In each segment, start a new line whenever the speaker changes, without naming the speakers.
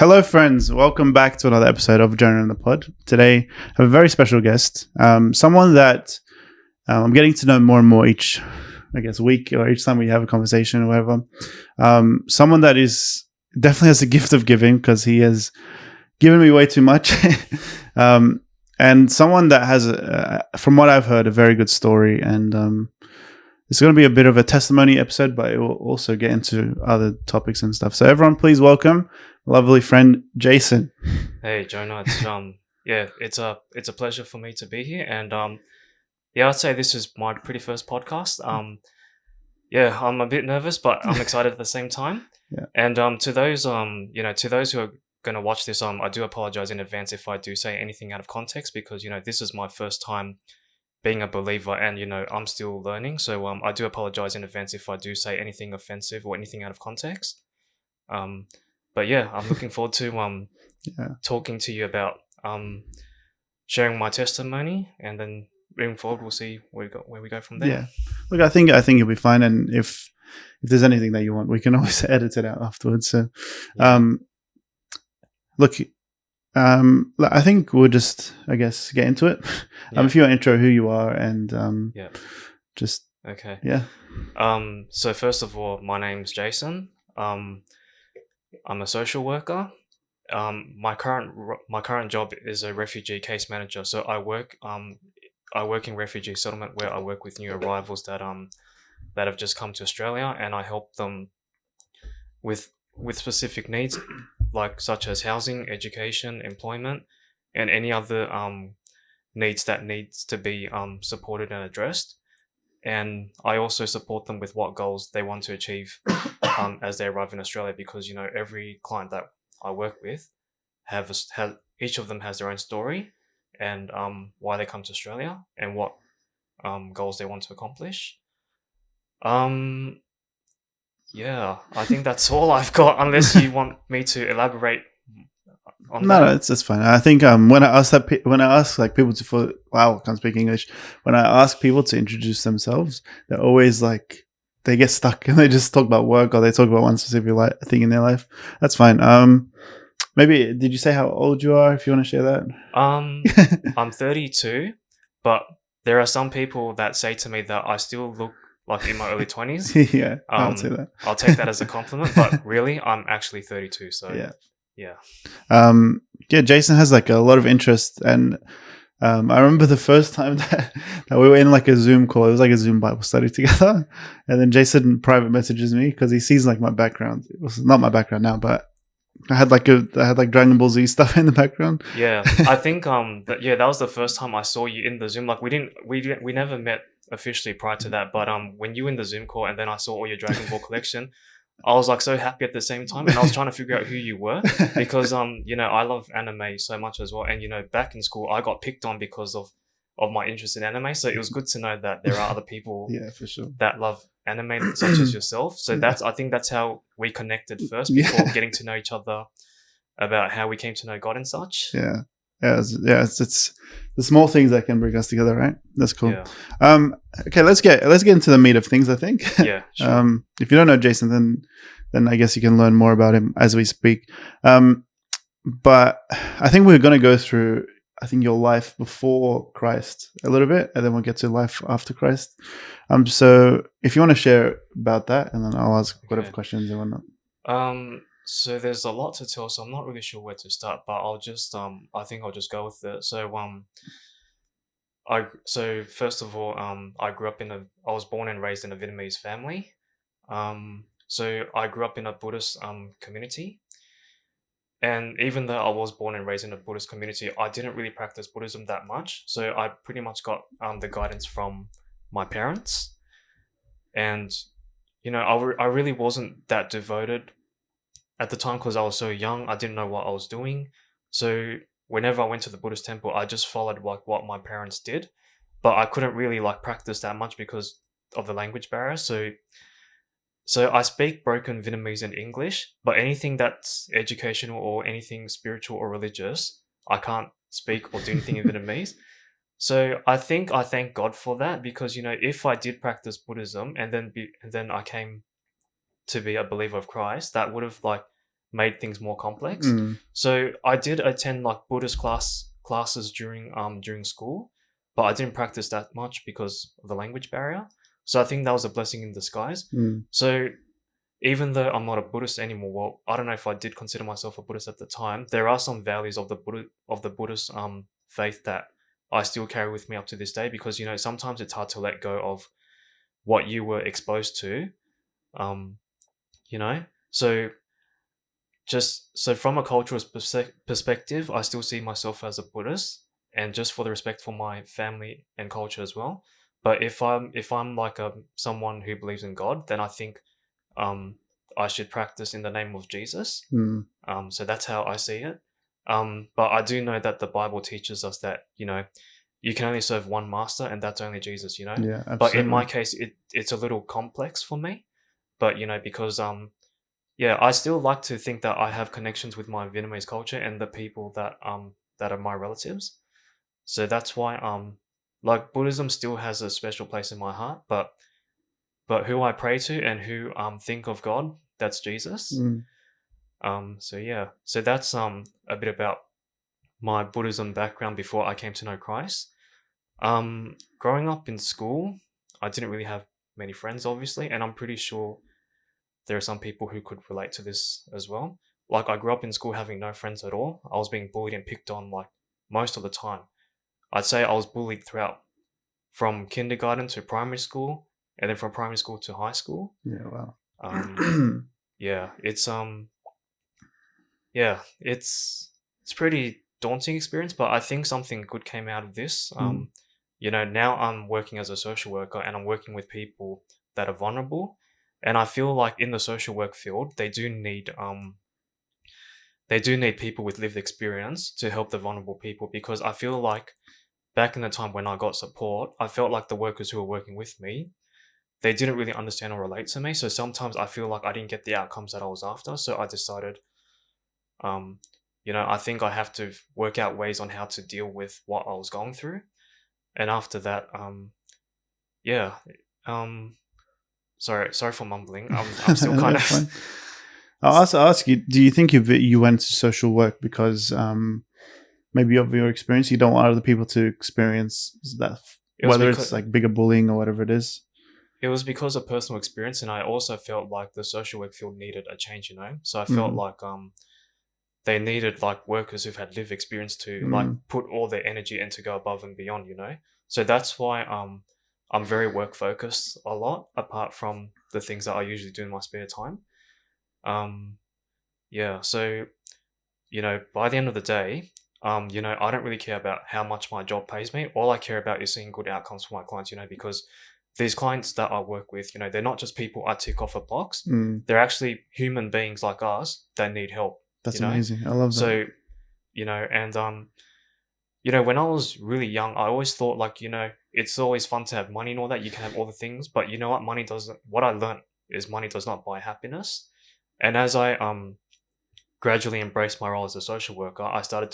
Hello, friends. Welcome back to another episode of Jonah and the Pod. Today, I have a very special guest, someone that I'm getting to know more and more each, week or each time we have a conversation or whatever. Someone that is definitely has a gift of giving because he has given me way too much, and someone that has, from what I've heard, a very good story. And it's going to be a bit of a testimony episode, but it will also get into other topics and stuff. So everyone, please welcome lovely friend Jason.
Hey Jonah, it's a pleasure for me to be here, and I'd say this is my pretty first podcast. I'm a bit nervous, but I'm excited at the same time.
Yeah.
And to those to those who are gonna watch this, I do apologize in advance if I do say anything out of context because this is my first time being a believer, and I'm still learning. So I do apologize in advance if I do say anything offensive or anything out of context. But yeah, I'm looking forward to talking to you about sharing my testimony, and then moving forward, we'll see where we go from there.
Yeah, look, I think you'll be fine, and if there's anything that you want, we can always edit it out afterwards. So, I think we'll just, get into it. If you want to intro who you are and just
okay,
yeah.
So first of all, my name's Jason. I'm a social worker. My current job is a refugee case manager. So I work in refugee settlement where I work with new arrivals that have just come to Australia, and I help them with specific needs such as housing, education, employment, and any other needs that needs to be supported and addressed. And I also support them with what goals they want to achieve as they arrive in Australia, because every client that I work with each of them has their own story and why they come to Australia and what goals they want to accomplish. I think that's all I've got, unless you want me to elaborate on that.
No, it's fine. I think when I ask people I can't speak English. When I ask people to introduce themselves, they're always like they get stuck and they just talk about work or they talk about one specific thing in their life. That's fine. Maybe did you say how old you are? If you want to share that.
I'm 32, but there are some people that say to me that I still look like in my early 20s.
Yeah, I'll say that.
I'll take that as a compliment, but really, I'm actually 32. So yeah.
Jason has a lot of interest, and I remember the first time that we were in a Zoom call. It was a Zoom Bible study together, and then Jason private messages me because he sees my background. It was not my background now, but I had Dragon Ball Z stuff in the background.
Yeah, I think that was the first time I saw you in the Zoom. We never met officially prior to that, but when you were in the Zoom call and then I saw all your Dragon Ball collection, I was so happy at the same time, and I was trying to figure out who you were because I love anime so much as well, and back in school I got picked on because of my interest in anime, so it was good to know that there are other people
for sure
that love anime such as yourself. So I think that's how we connected first before getting to know each other about how we came to know God and such.
It's the small things that can bring us together, right? That's cool.
Yeah.
Okay, let's get into the meat of things, I think.
Yeah, sure.
If you don't know Jason, then I guess you can learn more about him as we speak. But I think we're going to go through your life before Christ a little bit, and then we'll get to life after Christ. So if you want to share about that, and then I'll ask whatever questions and whatnot.
So there's a lot to tell, so I'm not really sure where to start, but I'll just I think I'll just go with it. So first of all, I was born and raised in a Vietnamese family. So I grew up in a Buddhist community. And even though I was born and raised in a Buddhist community, I didn't really practice Buddhism that much. So I pretty much got the guidance from my parents. And, I really wasn't that devoted at the time because I was so young. I didn't know what I was doing. So whenever I went to the Buddhist temple, I just followed what my parents did. But I couldn't really practice that much because of the language barrier. So I speak broken Vietnamese and English, but anything that's educational or anything spiritual or religious, I can't speak or do anything in Vietnamese. So I think I thank God for that, because if I did practice Buddhism and then I came to be a believer of Christ, that would have made things more complex.
Mm.
So I did attend like Buddhist classes during school, but I didn't practice that much because of the language barrier. So I think that was a blessing in disguise.
Mm.
So even though I'm not a Buddhist anymore, well, I don't know if I did consider myself a Buddhist at the time. There are some values of the Buddhist faith that I still carry with me up to this day, because sometimes it's hard to let go of what you were exposed to. Um, so so from a cultural perspective, I still see myself as a Buddhist, and just for the respect for my family and culture as well. But if I'm like someone who believes in God, then I think um, I should practice in the name of Jesus.
Mm.
So that's how I see it. But I do know that the Bible teaches us that you can only serve one master, and that's only Jesus.
Yeah,
But in my
absolutely.
case, it's a little complex for me. But because yeah, I still like to think that I have connections with my Vietnamese culture and the people that are my relatives. So that's why like Buddhism still has a special place in my heart, but who I pray to and who think of God, that's Jesus.
Mm.
So yeah, so that's a bit about my Buddhism background before I came to know Christ. Growing up in school, I didn't really have many friends, obviously, and I'm pretty sure there are some people who could relate to this as well. Like, I grew up in school having no friends at all. I was being bullied and picked on like most of the time. I'd say I was bullied throughout, from kindergarten to primary school, and then from primary school to high school.
Yeah, wow.
Um, yeah, it's pretty daunting experience, but I think something good came out of this.
Mm.
Now I'm working as a social worker, and I'm working with people that are vulnerable, and I feel like in the social work field they do need people with lived experience to help the vulnerable people, because I feel like back in the time when I got support, I felt like the workers who were working with me, they didn't really understand or relate to me. So sometimes I feel like I didn't get the outcomes that I was after. So I decided, um, I think I have to work out ways on how to deal with what I was going through. And after that, yeah, um, sorry for mumbling. I'm still kind
That's
of.
fine. I'll also ask you: do you think you went to social work because maybe of your experience, you don't want other people to experience that,
It was
whether it's
because
like bigger bullying or whatever it is?
it was because of personal experience, and I also felt like the social work field needed a change. So I felt
Mm.
like they needed like workers who've had lived experience to like
Mm.
put all their energy in to go above and beyond. So that's why I'm very work focused a lot, apart from the things that I usually do in my spare time. um yeah, so by the end of the day, I don't really care about how much my job pays me. All I care about is seeing good outcomes for my clients, because these clients that I work with, they're not just people I tick off a box.
Mm.
They're actually human beings like us that need help, you
That's
know?
amazing. I love that.
So, and when I was really young, I always thought like, it's always fun to have money and all that. You can have all the things, but you know what? What I learned is money does not buy happiness. And as I gradually embraced my role as a social worker, I started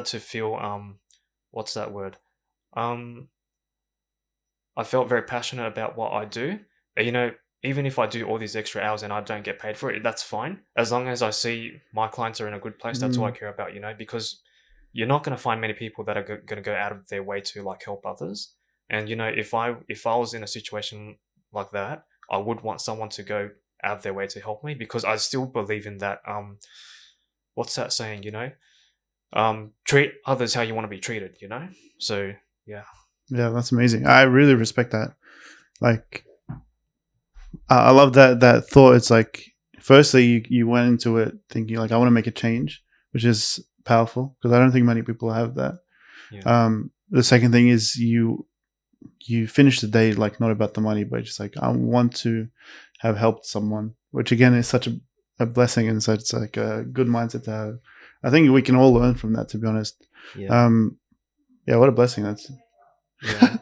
to feel what's that word? Um, I felt very passionate about what I do. Even if I do all these extra hours and I don't get paid for it, that's fine. As long as I see my clients are in a good place, that's all I
Mm.
care about. Because you're not going to find many people that are going to go out of their way to like help others. And if I was in a situation like that, I would want someone to go out of their way to help me, because I still believe in that. What's that saying? Treat others how you want to be treated. So yeah.
Yeah, that's amazing. I really respect that. Like, I love that thought. It's like, firstly, you went into it thinking like, I want to make a change, which is powerful because I don't think many people have that.
Yeah.
The second thing is you finish the day like not about the money, but just like, I want to have helped someone, which again is such a blessing, and such like a good mindset to have. I think we can all learn from that, to be honest.
Yeah.
Yeah, what a blessing that's.
Yeah.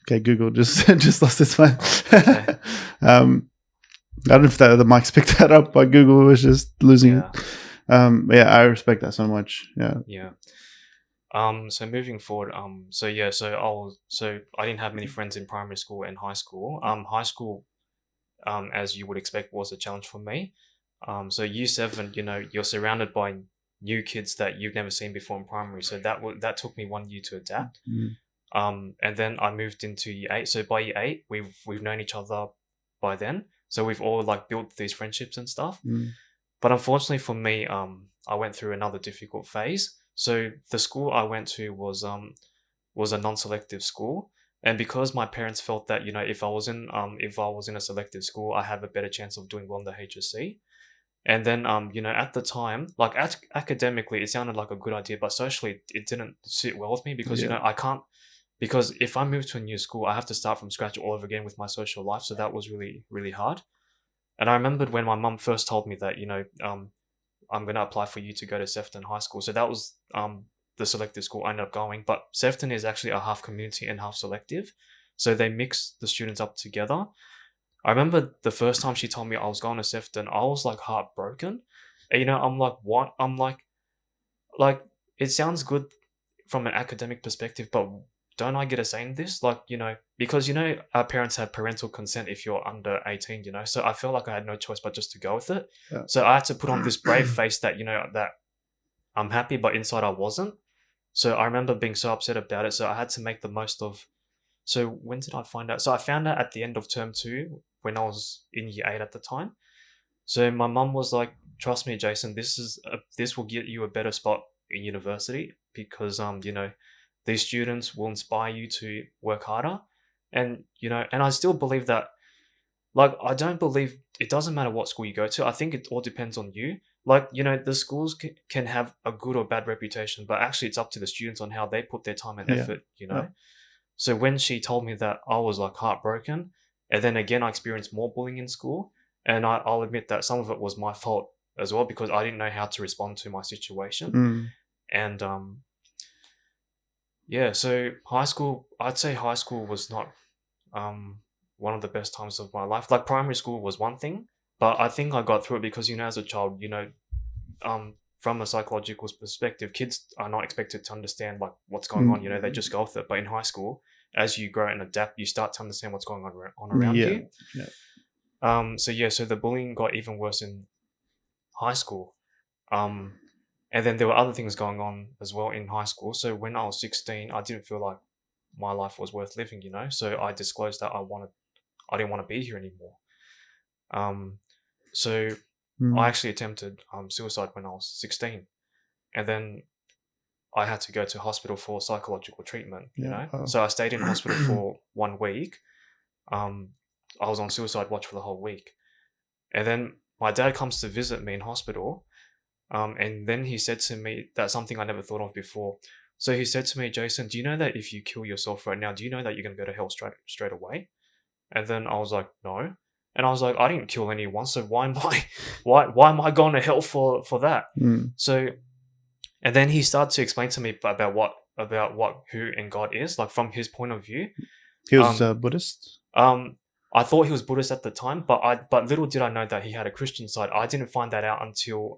Okay, Google just lost its mind.
Oh, okay.
I don't know if the mics picked that up, but Google was just losing
Yeah.
it. Yeah, I respect that so much. Yeah.
Yeah. So moving forward, so I didn't have many friends in primary school and high school. High school, as you would expect, was a challenge for me. So year 7, you're surrounded by new kids that you've never seen before in primary. So that took me 1 year to adapt. And then I moved into year 8. So by year 8, we've known each other by then. So we've all like built these friendships and stuff. But unfortunately for me, I went through another difficult phase. So the school I went to was a non-selective school, and because my parents felt that if I was in a selective school, I have a better chance of doing well in the HSC. And then at the time, like academically, it sounded like a good idea, but socially, it didn't sit well with me because I can't. Because if I move to a new school, I have to start from scratch all over again with my social life. So that was really, really hard. And I remembered when my mum first told me that, I'm going to apply for you to go to Sefton High School. So that was the selective school I ended up going. But Sefton is actually a half community and half selective. So they mix the students up together. I remember the first time she told me I was going to Sefton, I was like heartbroken. And, I'm like, what? I'm like, it sounds good from an academic perspective, but don't I get a say in this? Like, because, our parents have parental consent if you're under 18, so I felt like I had no choice but just to go with it.
Yeah.
So I had to put on this brave face that, that I'm happy, but inside I wasn't. So I remember being so upset about it. So I had to make the most of. So when did I find out? So I found out at the end of term 2 when I was in year 8 at the time. So my mum was like, trust me, Jason, this will get you a better spot in university because, these students will inspire you to work harder. And, and I still believe that, like, I don't believe it doesn't matter what school you go to. I think it all depends on you. Like, the schools can have a good or bad reputation, but actually it's up to the students on how they put their time and effort,
Yeah.
So when she told me that, I was like heartbroken. And then again, I experienced more bullying in school. And I'll admit that some of it was my fault as well because I didn't know how to respond to my situation. And, yeah, so I'd say high school was not one of the best times of my life. Like primary school was one thing, but I think I got through it because, as a child, from a psychological perspective, kids are not expected to understand like what's going on. They just go with it. But in high school, as you grow and adapt, you start to understand what's going on around you. So the bullying got even worse in high school. And then there were other things going on as well in high school. So when I was 16, I didn't feel like my life was worth living, So I disclosed that I didn't want to be here anymore. So I actually attempted suicide when I was 16. And then I had to go to hospital for psychological treatment, So I stayed in hospital for 1 week. I was on suicide watch for the whole week. And then my dad comes to visit me in hospital. And then he said to me that something I never thought of before. So he said to me, Jason, do you know that if you kill yourself right now, do you know that you're going to go to hell straight away? And then I was like, no. And I was like, I didn't kill anyone, so why am I going to hell for that? So, and then he started to explain to me about what who and God is, like from his point of view.
He was Buddhist.
I thought he was Buddhist at the time, but little did I know that he had a Christian side. I didn't find that out until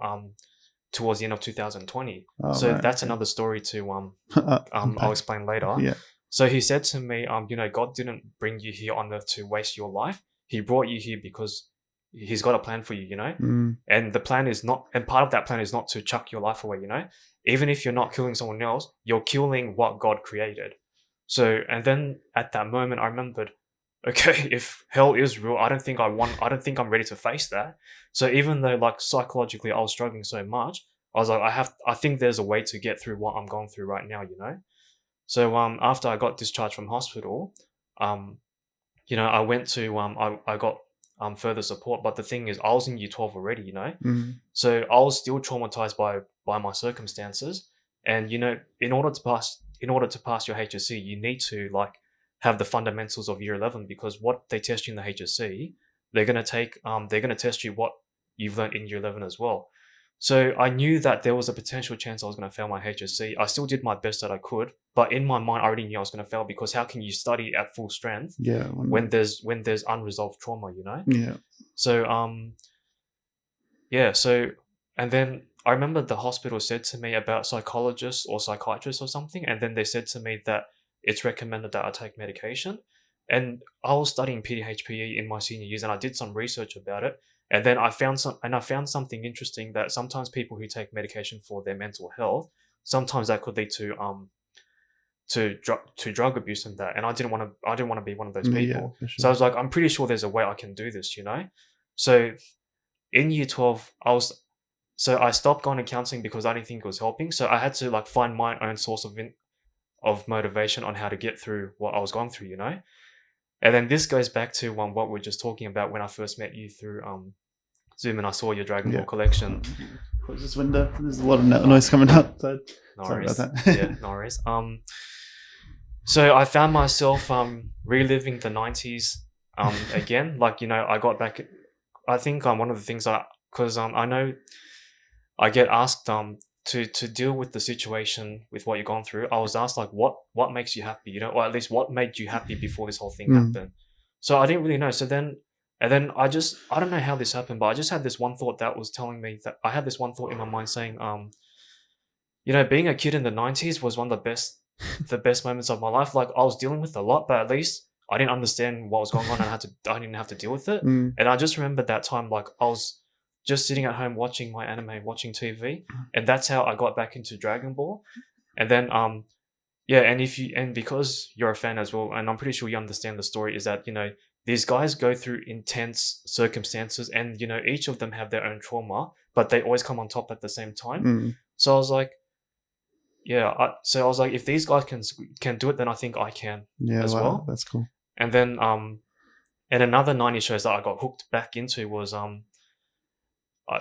towards the end of 2020. That's another story to I'll explain later.
Yeah.
So he said to me, God didn't bring you here on earth to waste your life. He brought you here because he's got a plan for you, And the plan is not, and part of that plan is not to chuck your life away, Even if you're not killing someone else, you're killing what God created. So, and then at that moment, I remembered, okay, if hell is real, I don't think I'm ready to face that. So even though like psychologically I was struggling so much, I was like, I think there's a way to get through what I'm going through right now, So after I got discharged from hospital, I went to I got further support, but the thing is I was in year 12 already, So I was still traumatized by my circumstances. And in order to pass your HSC, you need to like have the fundamentals of year 11, because what they test you in the HSC, they're going to test you what you've learned in year 11 as well. So I knew that there was a potential chance I was going to fail my HSC. I still did my best that I could, but in my mind I already knew I was going to fail, because how can you study at full strength when there's unresolved trauma,
Yeah.
So so, and then I remember the hospital said to me about psychologists or psychiatrists or something, and then they said to me that it's recommended that I take medication. and I was studying PDHPE in my senior years, and I did some research about it. And then I found something interesting, that sometimes people who take medication for their mental health, sometimes that could lead to drug abuse and that. And I didn't want to be one of those
Yeah,
people.
for
So I
sure.
was like, I'm pretty sure there's a way I can do this, you know? So in year 12, I stopped going to counseling because I didn't think it was helping. So I had to like find my own source of motivation on how to get through what I was going through, you know? And then this goes back to what we we're just talking about when I first met you through Zoom, and I saw your Dragon Ball
Yeah.
collection.
Close this window. There's a lot of noise coming outside.
No
Sorry
worries.
about that.
Yeah, no worries. So I found myself reliving the 90s again. Like, you know, I got back. I think one of the things because I know I get asked to deal with the situation with what you're going through. I was asked like what makes you happy, you know, or at least what made you happy before this whole thing happened. So I didn't really know. So then I don't know how this happened, but I just had this one thought that was telling me that I had this one thought in my mind saying, you know, being a kid in the 90s was one of the best moments of my life. Like, I was dealing with a lot, but at least I didn't understand what was going on, and I didn't have to deal with it. And I just remember that time, like, I was just sitting at home watching my anime, watching TV, and that's how I got back into Dragon Ball. And then yeah, and because you're a fan as well, and I'm pretty sure you understand the story, is that, you know, these guys go through intense circumstances, and, you know, each of them have their own trauma, but they always come on top at the same time. So I was like, yeah, so I was like, if these guys can do it, then I think I can as well.
That's cool.
And then and another 90 shows that I got hooked back into was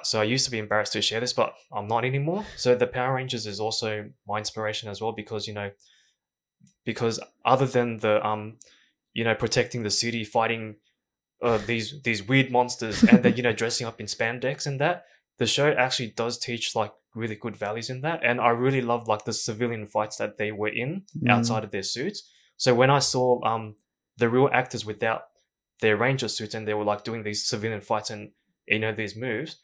so I used to be embarrassed to share this, but I'm not anymore. So the Power Rangers is also my inspiration as well, because, you know, because other than the you know, protecting the city, fighting these weird monsters, and then, you know, dressing up in spandex and that, the show actually does teach like really good values in that. And I really loved like the civilian fights that they were in outside of their suits. So when I saw the real actors without their ranger suits, and they were like doing these civilian fights and, you know, these moves,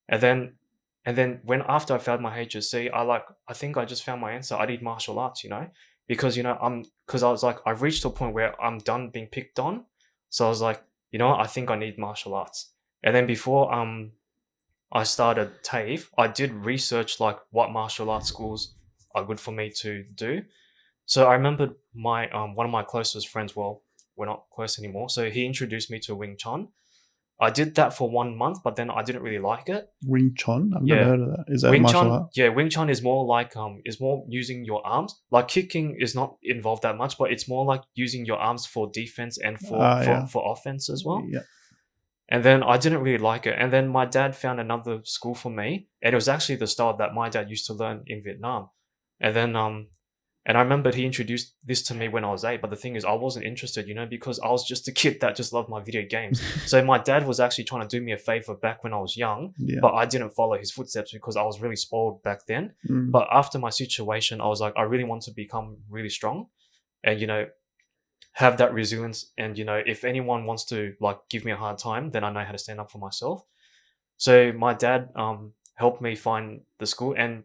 and then when after I found my HSC, I think I just found my answer. I did martial arts, you know, because, you know, because I was like, I've reached to a point where I'm done being picked on. So I was like, you know what, I think I need martial arts. And then before I started TAFE, I did research like what martial arts schools are good for me to do. So I remember my one of my closest friends, well, we're not close anymore, so he introduced me to Wing Chun. I did that for 1 month, but then I didn't really like it.
Wing Chun? I've
Yeah.
never heard of that. Is that
Wing
martial
Chun,
art?
yeah, Wing Chun is more like is more using your arms. Like, kicking is not involved that much, but it's more like using your arms for defense and for offense as well.
Yeah.
And then I didn't really like it. And then my dad found another school for me, and it was actually the style that my dad used to learn in Vietnam. And then and I remembered he introduced this to me when I was 8, but the thing is, I wasn't interested, you know, because I was just a kid that just loved my video games. So my dad was actually trying to do me a favor back when I was young, but I didn't follow his footsteps because I was really spoiled back then. But after my situation, I was like, I really want to become really strong and, you know, have that resilience. And, you know, if anyone wants to like give me a hard time, then I know how to stand up for myself. So my dad helped me find the school, and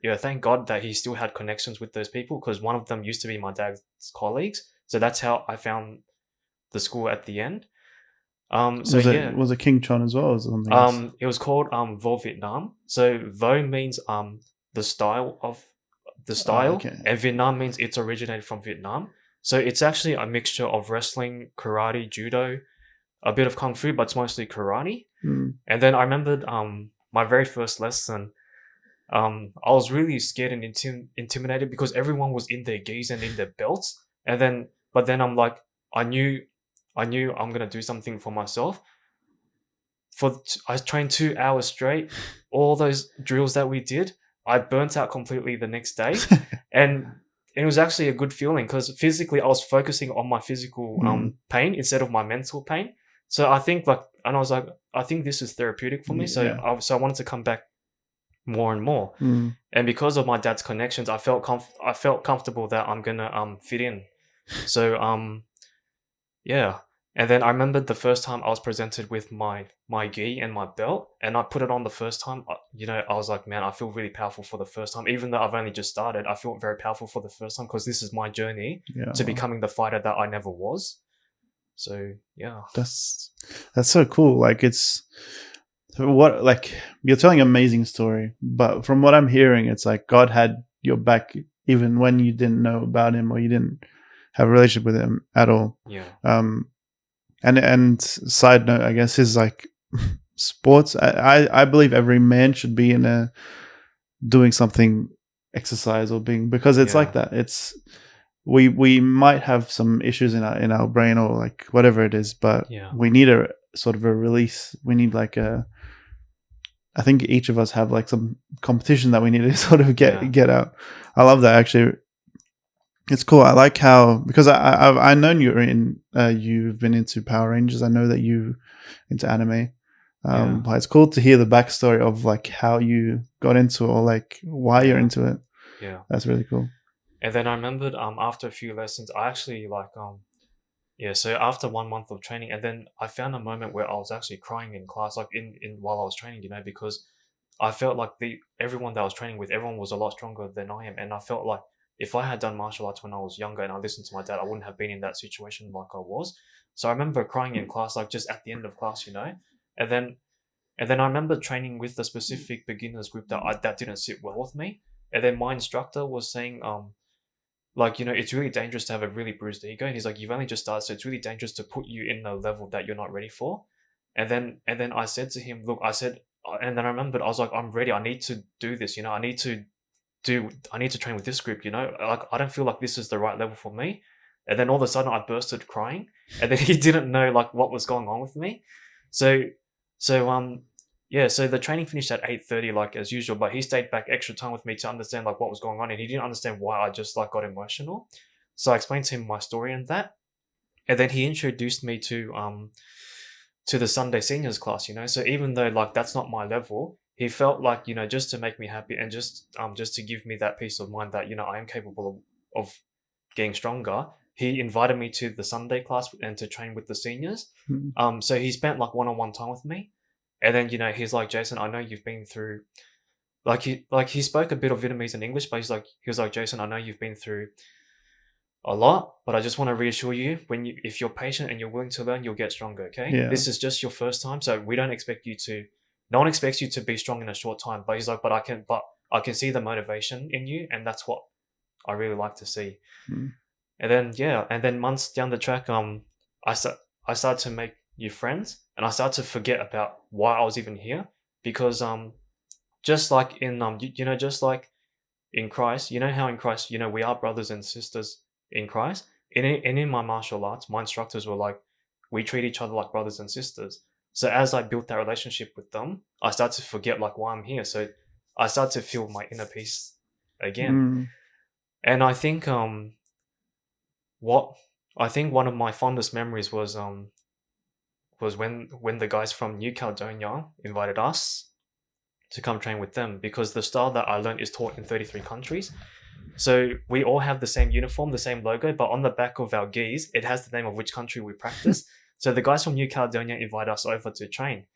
yeah, thank God that he still had connections with those people, because one of them used to be my dad's colleagues. So that's how I found the school at the end.
Was it King Chun as well, or something else?
It was called Vo Vietnam. So Vo means the style,
okay.
and Vietnam means it's originated from Vietnam. So it's actually a mixture of wrestling, karate, judo, a bit of kung fu, but it's mostly karate. And then I remembered my very first lesson. I was really scared and intimidated because everyone was in their gis and in their belts. But then I'm like, I knew I'm gonna do something for myself. I trained 2 hours straight. All those drills that we did, I burnt out completely the next day, and it was actually a good feeling because physically I was focusing on my physical pain instead of my mental pain. So I think and I was like, I think this is therapeutic for me. So I wanted to come back more and more. And because of my dad's connections, I felt comfortable that I'm gonna fit in. So yeah, And then I remembered the first time I was presented with my gi and my belt, and I put it on the first time. I was like, man, I feel really powerful for the first time. Even though I've only just started, I feel very powerful for the first time because this is my journey
Yeah,
to
wow.
becoming the fighter that I never was. So yeah,
That's so cool. Like it's what, like, you're telling an amazing story, but from what I'm hearing, it's like God had your back even when you didn't know about him or you didn't have a relationship with him at all.
yeah,
And side note, I guess, is like sports. I believe every man should be in a doing something, exercise or being, because it's like
yeah,
that. It's we might have some issues in our brain or like whatever it is, but
yeah,
we need a sort of a release. We need like a, I think each of us have like some competition that we need to sort of
yeah,
get out. I love that, actually. It's cool. I like how, because I've known you've been into Power Rangers. I know that you into anime.
yeah,
But it's cool to hear the backstory of like how you got into it or like why you're
yeah,
into it.
yeah.
That's really cool.
And then I remembered after a few lessons, I actually yeah, so after 1 month of training, and then I found a moment where I was actually crying in class, like in while I was training, because I felt like the everyone that I was training with, everyone was a lot stronger than I am, and I felt like if I had done martial arts when I was younger and I listened to my dad, I wouldn't have been in that situation like I was. So I remember crying in class, like just at the end of class, and then I remember training with the specific beginners group that didn't sit well with me, and then my instructor was saying like it's really dangerous to have a really bruised ego, and he's like, you've only just started, so it's really dangerous to put you in a level that you're not ready for. And then I said to him, look, and then I remembered, I was like, I'm ready, I need to do this, I need to train with this group, like I don't feel like this is the right level for me. And then all of a sudden I bursted crying, and then he didn't know like what was going on with me. So so um yeah, so the training finished at 8:30 like as usual, but he stayed back extra time with me to understand like what was going on, and he didn't understand why I just like got emotional. So I explained to him my story and that, and then he introduced me to the Sunday seniors class, So even though like that's not my level, he felt like, just to make me happy and just to give me that peace of mind that, I am capable of getting stronger. He invited me to the Sunday class and to train with the seniors.
Mm.
So he spent like one-on-one time with me. And then, he's like, Jason, I know you've been through he spoke a bit of Vietnamese and English, but he was like, Jason, I know you've been through a lot, but I just want to reassure you, if you're patient and you're willing to learn, you'll get stronger, okay?
Yeah.
This is just your first time, so we don't expect no one expects you to be strong in a short time. But he's like, but I can see the motivation in you, and that's what I really like to see.
Mm.
And then yeah, and then months down the track, I start I started to make new friends, and I started to forget about why I was even here, because just like in just like in Christ, how in Christ, we are brothers and sisters in Christ. In my martial arts, my instructors were like, we treat each other like brothers and sisters. So as I built that relationship with them, I started to forget like why I'm here. So I started to feel my inner peace again.
Mm.
And what I think one of my fondest memories was when the guys from New Caledonia invited us to come train with them, because the style that I learned is taught in 33 countries. So we all have the same uniform, the same logo, but on the back of our gis, it has the name of which country we practice. So the guys from New Caledonia invited us over to train.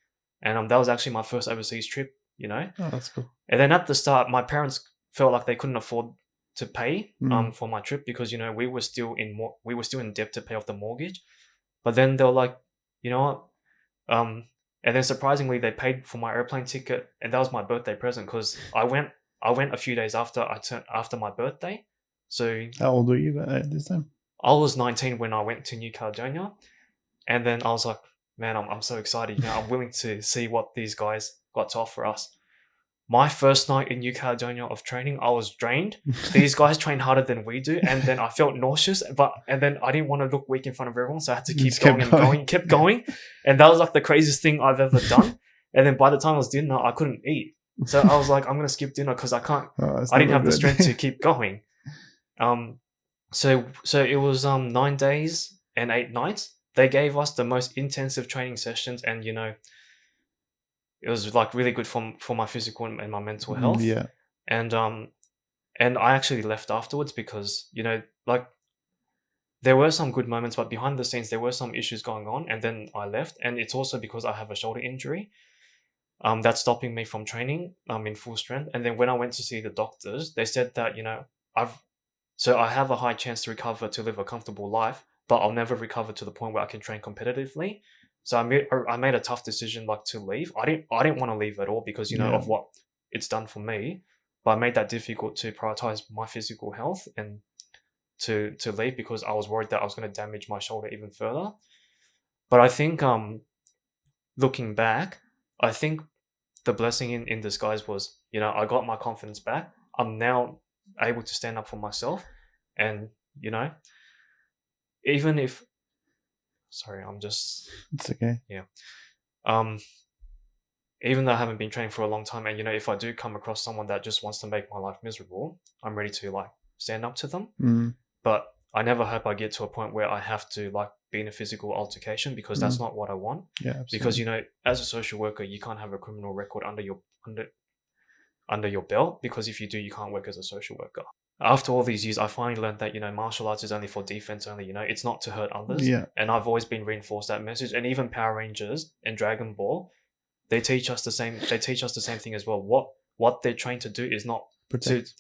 And that was actually my first overseas trip.
Oh, that's cool.
And then at the start, my parents felt like they couldn't afford to pay
Mm.
for my trip, because we were still in debt to pay off the mortgage. But then they were like, you know what? And then surprisingly, they paid for my airplane ticket, and that was my birthday present, because I went a few days after my birthday. So
How old were you at this time?
I was 19 when I went to New Caledonia, and then I was like, man, I'm so excited. I'm willing to see what these guys got to offer us. My first night in New Caledonia of training, I was drained. These guys train harder than we do, and then I felt nauseous. And then I didn't want to look weak in front of everyone, so I had to keep
Just kept
going and
going.
going, kept going. And that was like the craziest thing I've ever done. And then by the time it was dinner, I couldn't eat. So I was like, I'm gonna skip dinner because I can't.
Oh, that's
I didn't
never
have the
good.
strength to keep going. So it was 9 days and 8 nights. They gave us the most intensive training sessions, and it was like really good for my physical and my mental health.
Yeah.
And I actually left afterwards because like there were some good moments, but behind the scenes there were some issues going on, and then I left. And it's also because I have a shoulder injury. That's stopping me from training in full strength. And then when I went to see the doctors, they said that, I've so I have a high chance to recover to live a comfortable life, but I'll never recover to the point where I can train competitively. So I made a tough decision, like, to leave. I didn't want to leave at all because,
Yeah.
of what it's done for me. But I made that difficult to prioritize my physical health and to leave because I was worried that I was going to damage my shoulder even further. But I think looking back, I think the blessing in disguise was, I got my confidence back. I'm now able to stand up for myself. And, even if, sorry, I'm just,
It's okay.
um, even though I haven't been training for a long time, and, if I do come across someone that just wants to make my life miserable, I'm ready to, like, stand up to them.
Mm.
But I never hope I get to a point where I have to, like, be in a physical altercation, because that's not what I want.
Yeah,
Because,
absolutely.
as a social worker, you can't have a criminal record under your belt, because if you do, you can't work as a social worker. After all these years, I finally learned that, martial arts is only for defense only, it's not to hurt others.
Yeah.
And I've always been reinforced that message. And even Power Rangers and Dragon Ball, they teach us the same thing as well. What they're trained to do is not
Protect.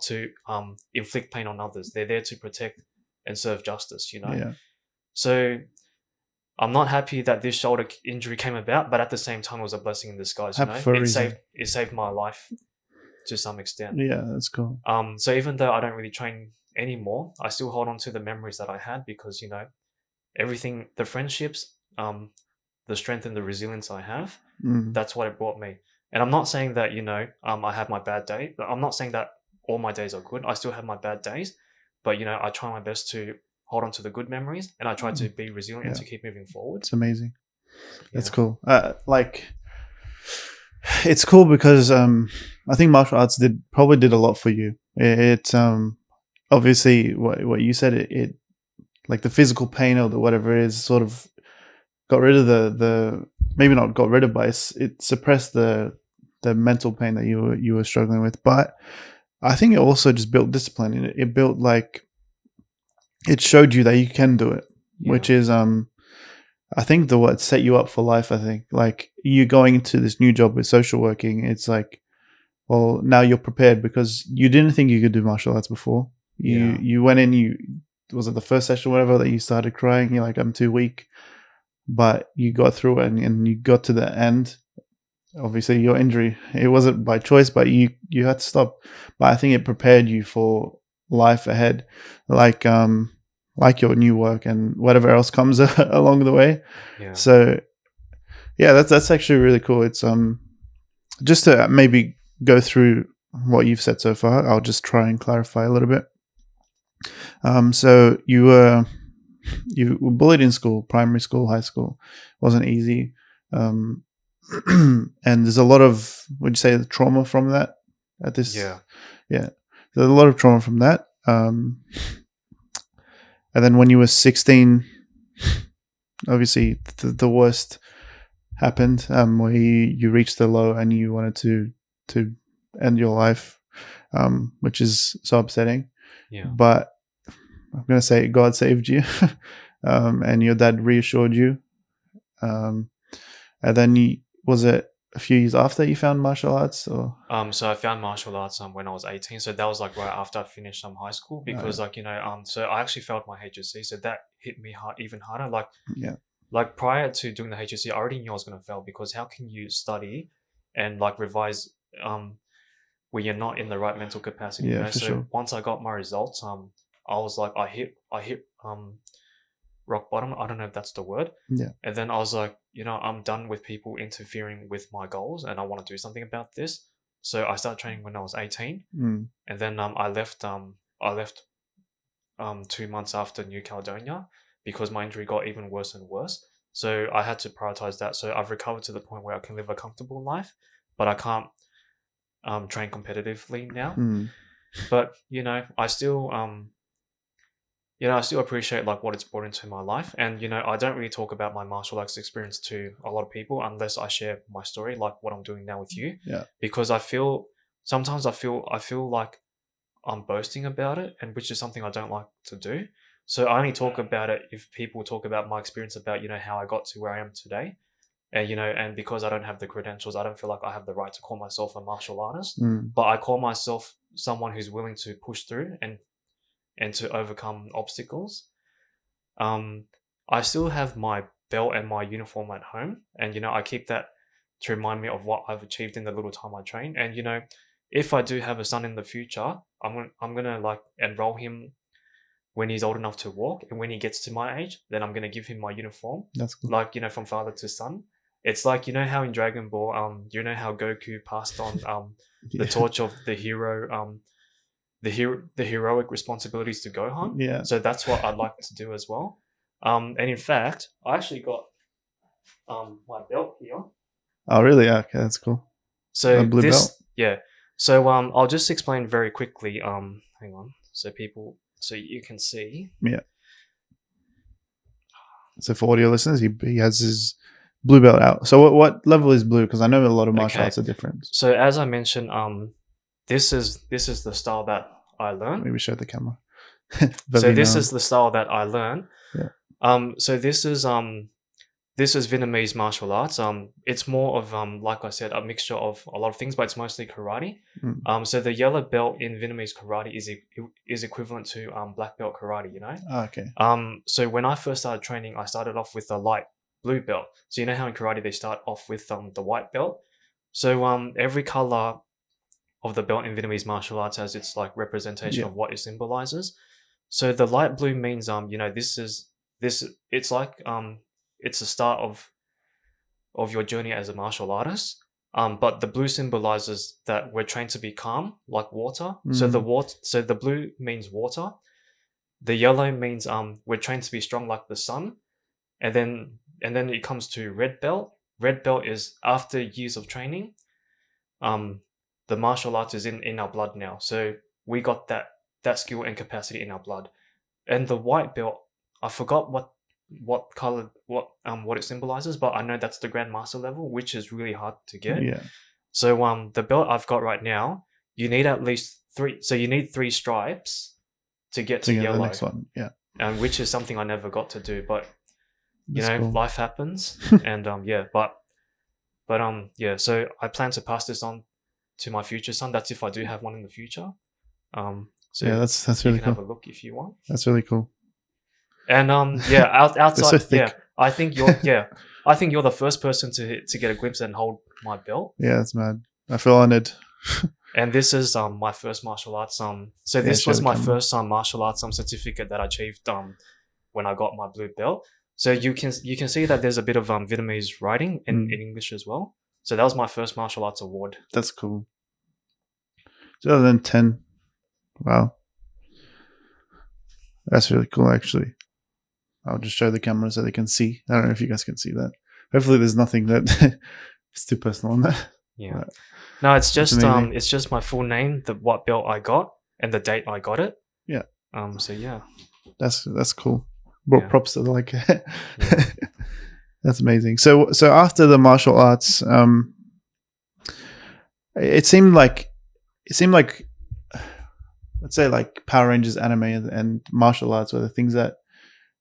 to inflict pain on others. They're there to protect and serve justice,
Yeah.
So I'm not happy that this shoulder injury came about, but at the same time, it was a blessing in disguise.
Happy for a reason.
It saved my life to some extent.
Yeah, that's cool.
So even though I don't really train anymore, I still hold on to the memories that I had, because everything, the friendships, the strength and the resilience I have, that's what it brought me. And I'm not saying that I have my bad day. I'm not saying that all my days are good. I still have my bad days, but I try my best to hold on to the good memories, and I try to be resilient and to keep moving forward.
It's amazing. That's
Yeah.
cool. It's cool because I think martial arts probably did a lot for you. It obviously what you said, it like the physical pain or the whatever it is, sort of got rid of the maybe not got rid of, but it suppressed the mental pain that you were struggling with. But I think it also just built discipline. It built, like, it showed you that you can do it, which is I think what set you up for life. I think, like, you going into this new job with social working, it's like, well, now you're prepared because you didn't think you could do martial arts before. You went in, was it the first session or whatever that you started crying? You're like, I'm too weak. But you got through it, and you got to the end. Obviously, your injury, it wasn't by choice, but you had to stop. But I think it prepared you for life ahead, like your new work and whatever else comes along the way.
Yeah.
So yeah, that's actually really cool. It's just to maybe go through what you've said so far, I'll just try and clarify a little bit. So you were bullied in school, primary school, high school. Wasn't easy. And there's a lot of, would you say, trauma from that at this?
Yeah.
There's a lot of trauma from that. And then when you were 16, obviously the worst happened, where you reached the low and you wanted to end your life, which is so upsetting.
Yeah.
But I'm going to say God saved you, and your dad reassured you. And then was it a few years after you found martial arts, or?
So I found martial arts when I was 18. So that was like right after I finished high school, because so I actually failed my HSC, so that hit me even harder. Like prior to doing the HSC, I already knew I was gonna fail, because how can you study and like revise when you're not in the right mental capacity?
Yeah, for
so
sure.
Once I got my results, I was like, I hit rock bottom. I don't know if that's the word.
Yeah.
And then I was like, I'm done with people interfering with my goals, and I want to do something about this. So I started training when I was 18, and then I left 2 months after New Caledonia, because my injury got even worse and worse. So I had to prioritize that. So I've recovered to the point where I can live a comfortable life, but I can't train competitively now. But I still I still appreciate like what it's brought into my life. And I don't really talk about my martial arts experience to a lot of people unless I share my story, like what I'm doing now with you.
Yeah.
Because sometimes I feel like I'm boasting about it, and which is something I don't like to do. So I only talk about it if people talk about my experience about, how I got to where I am today. And, and because I don't have the credentials, I don't feel like I have the right to call myself a martial artist.
Mm.
But I call myself someone who's willing to push through and to overcome obstacles. I still have my belt and my uniform at home, and I keep that to remind me of what I've achieved in the little time I train. And if I do have a son in the future, I'm gonna like enroll him when he's old enough to walk, and when he gets to my age, then I'm gonna give him my uniform,
That's cool.
like from father to son. It's like how in Dragon Ball, how Goku passed on the
Yeah.
torch of the hero, the heroic responsibilities to Gohan.
Yeah.
So that's what I'd like to do as well. And in fact, I actually got my belt here.
Oh, really? Yeah, okay, that's cool.
So
A blue belt?
yeah. So I'll just explain very quickly. Hang on, so you can see.
Yeah. So for audio listeners, he has his blue belt out. So what level is blue? Because I know a lot of martial
Okay.
arts are different.
So as I mentioned, this is the style that I learned.
Maybe show the camera.
So this is the style that I learned.
Yeah.
So this is Vietnamese martial arts. It's more of like I said, a mixture of a lot of things, but it's mostly karate.
Mm.
So the yellow belt in Vietnamese karate is equivalent to black belt karate.
Oh, okay.
So when I first started training, I started off with a light blue belt. So how in karate they start off with the white belt. So every color of the belt in Vietnamese martial arts has its like representation of what it symbolizes. So the light blue means it's like it's the start of your journey as a martial artist. But the blue symbolizes that we're trained to be calm, like water. So the blue means water. The yellow means we're trained to be strong, like the sun. And then it comes to red belt. Red belt is after years of training. The martial arts is in our blood now. So we got that skill and capacity in our blood. And the white belt, I forgot what color what it symbolizes, but I know that's the grandmaster level, which is really hard to get.
Yeah.
So the belt I've got right now, you need at least 3. So you need 3 stripes to get to yellow.
The next one. Yeah.
Which is something I never got to do, but
Cool.
life happens. And yeah. So I plan to pass this on to my future son. That's if I do have one in the future. So
yeah, that's
you
really
can
cool.
have a look if you want.
That's really cool.
And outside,
so thick.
yeah, I think you're the first person to get a glimpse and hold my belt.
Yeah, that's mad. I feel honored.
And this is my first martial arts. So this was my first martial arts certificate that I achieved when I got my blue belt. So you can see that there's a bit of Vietnamese writing in English as well. So that was my first martial arts award.
That's cool. 2010. Wow. That's really cool, actually. I'll just show the camera so they can see. I don't know if you guys can see that. Hopefully there's nothing that is too personal on that.
Yeah.
But
no, it's just my full name, what belt I got, and the date I got it.
Yeah.
So yeah.
That's cool. Brought props to like
Yeah.
That's amazing. So after the martial arts, it seemed like let's say like Power Rangers anime and martial arts were the things that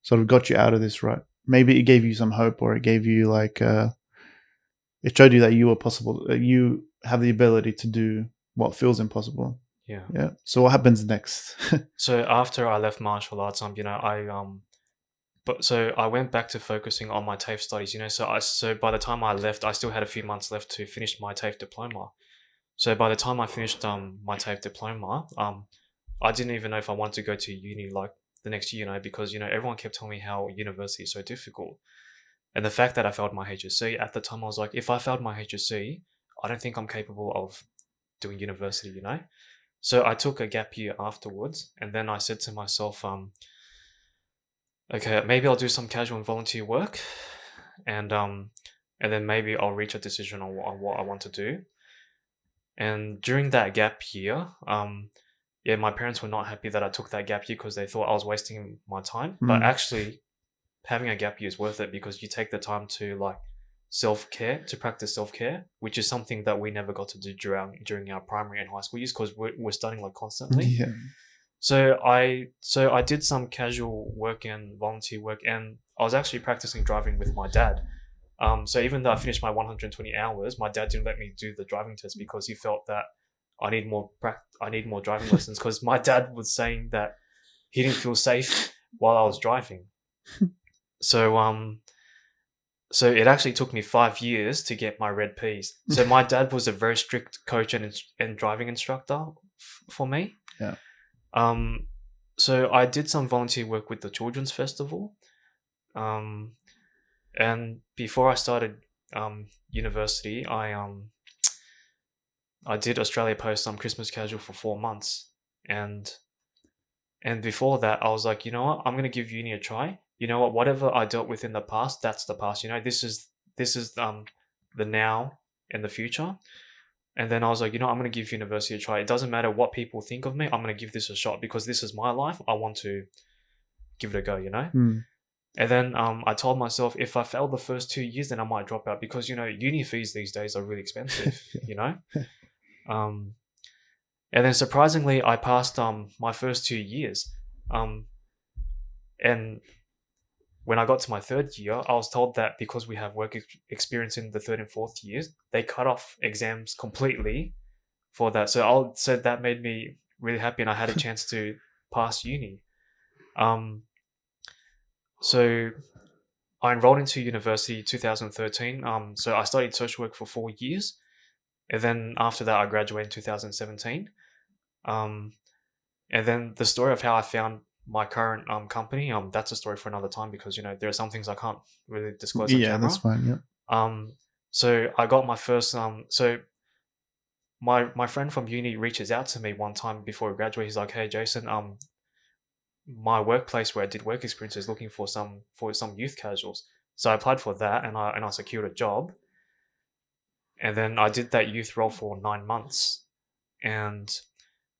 sort of got you out of this rut. Maybe it gave you some hope, or it gave you like it showed you that you were possible. You have the ability to do what feels impossible.
Yeah.
Yeah. So what happens next?
So after I left martial arts, so I went back to focusing on my TAFE studies. So by the time I left, I still had a few months left to finish my TAFE diploma. So by the time I finished my TAFE diploma, I didn't even know if I wanted to go to uni like the next year, because everyone kept telling me how university is so difficult. And the fact that I failed my HSC at the time, I was like, if I failed my HSC, I don't think I'm capable of doing university, So I took a gap year afterwards, and then I said to myself, okay, maybe I'll do some casual and volunteer work, and then maybe I'll reach a decision on what I want to do. And during that gap year, my parents were not happy that I took that gap year because they thought I was wasting my time. But actually, having a gap year is worth it because you take the time to like practice self-care, which is something that we never got to do during our primary and high school years because we're studying like constantly.
Yeah.
So I did some casual work and volunteer work, and I was actually practicing driving with my dad. So even though I finished my 120 hours, my dad didn't let me do the driving test because he felt that I need more driving lessons, because my dad was saying that he didn't feel safe while I was driving. So so it actually took me 5 years to get my red P's. So my dad was a very strict coach and driving instructor for me.
Yeah.
So I did some volunteer work with the children's festival. And before I started university, I did Australia Post Christmas casual for 4 months, and before that, I was like, you know what, I'm gonna give uni a try. You know what, whatever I dealt with in the past, that's the past. You know, this is the now and the future. And then I was like, you know, I'm gonna give university a try. It doesn't matter what people think of me. I'm gonna give this a shot because this is my life. I want to give it a go. You know.
Mm.
And then I told myself, if I fail the first 2 years, then I might drop out, because, you know, uni fees these days are really expensive, you know? And then surprisingly, I passed my first 2 years. And when I got to my third year, I was told that because we have work experience in the third and fourth years, they cut off exams completely for that. So that made me really happy, and I had a chance to pass uni. So I enrolled into university 2013. So I studied social work for 4 years, and then after that, I graduated in 2017. And then the story of how I found my current company, that's a story for another time, because, you know, there are some things I can't really disclose on
Yeah,
camera.
that's fine. Yeah.
So I got my first so my friend from uni reaches out to me one time before I graduate. He's like, "Hey Jason, my workplace where I did work experience is looking for some youth casuals." So I applied for that, and I secured a job. And then I did that youth role for 9 months. And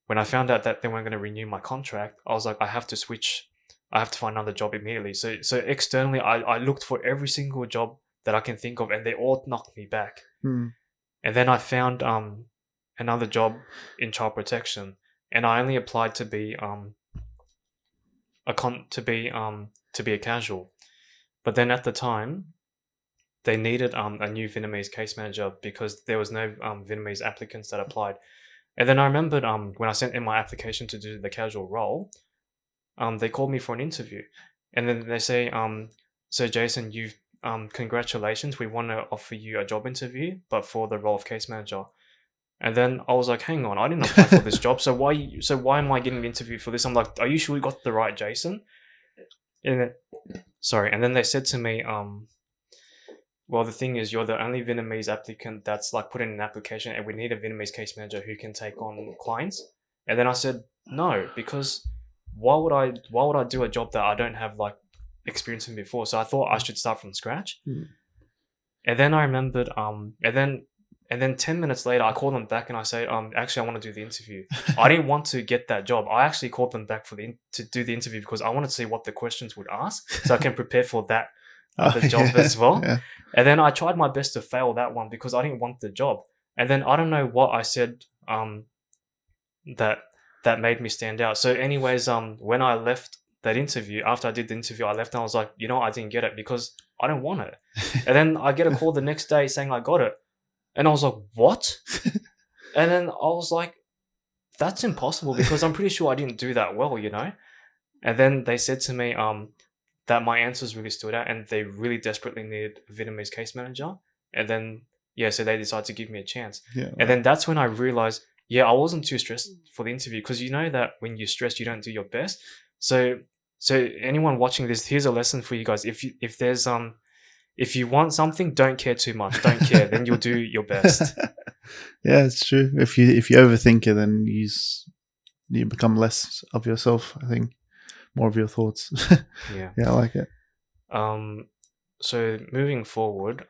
when I found out that they weren't going to renew my contract, I was like, I have to switch. I have to find another job immediately. So externally, I looked for every single job that I can think of, and they all knocked me back.
Mm.
And then I found another job in child protection, and I only applied to be a casual. But then at the time, they needed a new Vietnamese case manager because there was no Vietnamese applicants that applied. And then I remembered when I sent in my application to do the casual role, they called me for an interview, and then they say, "So Jason, you've congratulations, we want to offer you a job interview, but for the role of case manager." And then I was like, "Hang on, I didn't apply for this job, so why am I getting the interview for this?" I'm like, "Are you sure we got the right Jason?" And then, and then they said to me, "Well, the thing is, you're the only Vietnamese applicant that's like put in an application, and we need a Vietnamese case manager who can take on clients." And then I said, "No, because why would I do a job that I don't have like experience in before?" So I thought I should start from scratch.
Mm.
And then I remembered, and then 10 minutes later, I called them back and I say, actually, I want to do the interview. I didn't want to get that job. I actually called them back to do the interview because I wanted to see what the questions would ask, so I can prepare for that the job as well.
Yeah.
And then I tried my best to fail that one because I didn't want the job. And then I don't know what I said that made me stand out. So anyways, when I left that interview, after I did the interview, I left and I was like, you know, I didn't get it because I don't want it. And then I get a call the next day saying I got it. And I was like, what? And then I was like, that's impossible because I'm pretty sure I didn't do that well, you know? And then they said to me that my answers really stood out and they really desperately needed a Vietnamese case manager. And then, so they decided to give me a chance.
Yeah.
And then that's when I realized, I wasn't too stressed for the interview, because you know that when you're stressed, you don't do your best. So anyone watching this, here's a lesson for you guys. If you want something, don't care too much. Don't care. Then you'll do your best.
Yeah, it's true. If you overthink it, then you become less of yourself, I think. More of your thoughts.
Yeah.
Yeah, I like it.
So moving forward,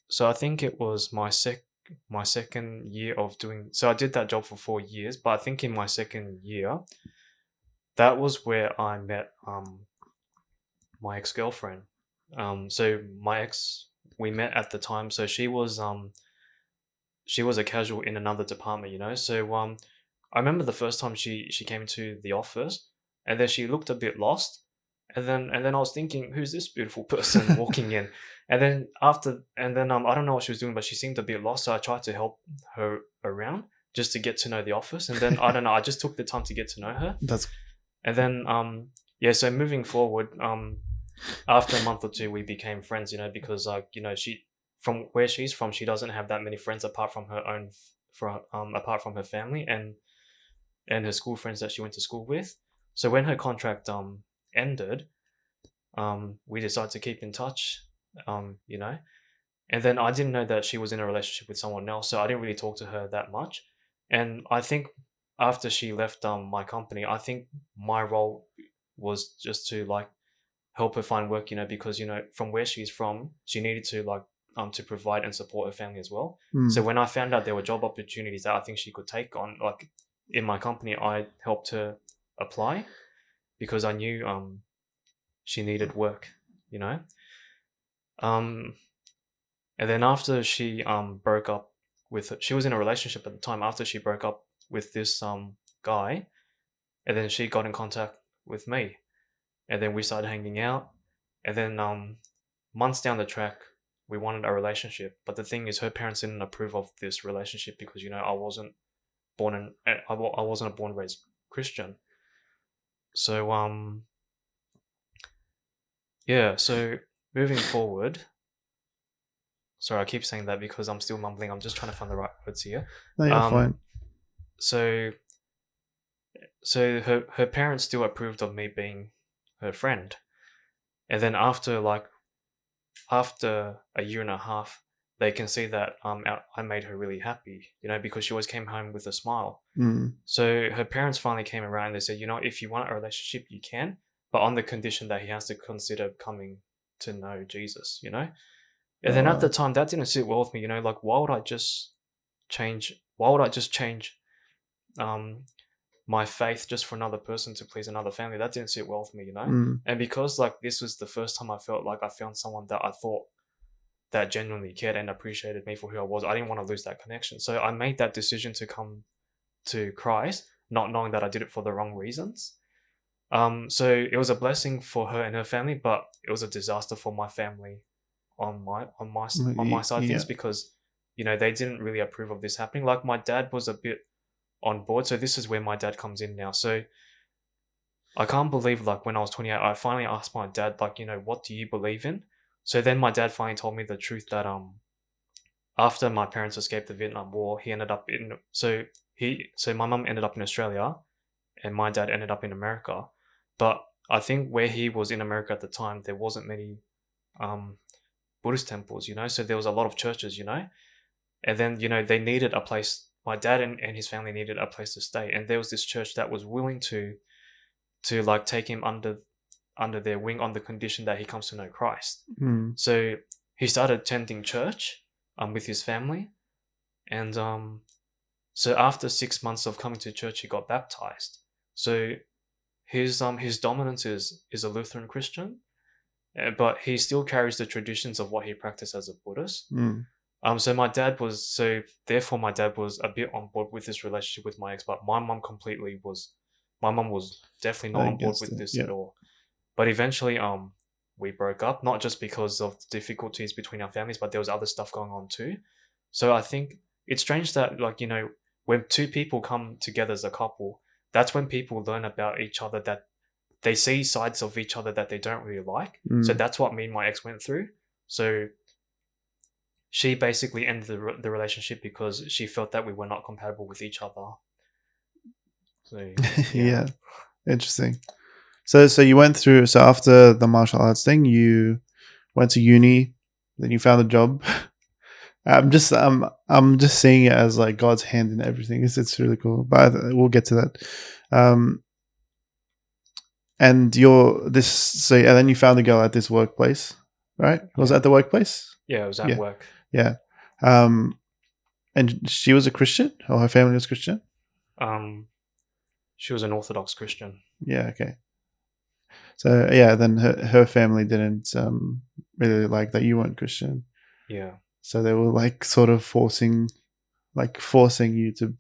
so I think it was my second year of doing. So I did that job for 4 years, but I think in my second year, that was where I met my ex-girlfriend. So my ex, we met at the time. So she was a casual in another department, you know. So I remember the first time she came to the office, and then she looked a bit lost, and then I was thinking, who's this beautiful person walking in? I don't know what she was doing, but she seemed a bit lost. So I tried to help her around just to get to know the office, and then I don't know, I just took the time to get to know her,
That's
and then yeah. So moving forward, after a month or two, we became friends. Because she from where she's from, she doesn't have that many friends apart from her own, apart from her family and her school friends that she went to school with. So when her contract ended, we decided to keep in touch, you know. And then I didn't know that she was in a relationship with someone else, so I didn't really talk to her that much. And I think after she left my company, I think my role was just to like help her find work, because from where she's from, she needed to like to provide and support her family as well. So when I found out there were job opportunities that I think she could take on, like in my company, I helped her apply because I knew she needed work, you know. Um, and then after she broke up with, she was in a relationship at the time. After she broke up with this guy, and then she got in contact with me, and then we started hanging out, and then months down the track, we wanted a relationship. But the thing is, her parents didn't approve of this relationship because I wasn't I wasn't a born and raised Christian. So yeah. So moving forward, sorry, I keep saying that because I'm still mumbling. I'm just trying to find the right words here.
no, you're fine.
So her parents still approved of me being her friend, and then after a year and a half, they can see that I made her really happy, because she always came home with a smile. So her parents finally came around and they said, if you want a relationship, you can, but on the condition that he has to consider coming to know Jesus. And then at the time, that didn't sit well with me. Like why would I just change? My faith just for another person to please another family? That didn't sit well with me. And because like this was the first time I felt like I found someone that I thought that genuinely cared and appreciated me for who I was, I didn't want to lose that connection. So I made that decision to come to Christ, not knowing that I did it for the wrong reasons. So it was a blessing for her and her family, but it was a disaster for my family on my side of things, because they didn't really approve of this happening. Like my dad was a bit on board, so this is where my dad comes in now. So I can't believe, like, when I was 28, I finally asked my dad, like, what do you believe in? So then my dad finally told me the truth that after my parents escaped the Vietnam War, he ended up in so my mum ended up in Australia and my dad ended up in America. But I think where he was in America at the time, there wasn't many Buddhist temples, so there was a lot of churches, and then they needed a place. My dad and his family needed a place to stay, and there was this church that was willing to like take him under their wing on the condition that he comes to know Christ. So he started attending church with his family, and so after 6 months of coming to church, he got baptized. So his dominance is a Lutheran Christian, but he still carries the traditions of what he practiced as a Buddhist. So my dad was a bit on board with this relationship with my ex, but my mum was definitely not on board with this at all. But eventually we broke up, not just because of the difficulties between our families, but there was other stuff going on too. So I think it's strange that, like, when two people come together as a couple, that's when people learn about each other, that they see sides of each other that they don't really like. So that's what me and my ex went through. So she basically ended the relationship because she felt that we were not compatible with each other. So
yeah, interesting. So you went through. So after the martial arts thing, you went to uni, then you found a job. I'm just seeing it as like God's hand in everything. It's really cool, but we'll get to that. And and then you found a girl at this workplace, right? Was it at the workplace?
Yeah, it was at work.
Yeah. And she was a Christian, or her family was Christian?
She was an Orthodox Christian.
Yeah, okay. So yeah, then her family didn't really like that you weren't Christian.
Yeah.
So they were like sort of forcing you to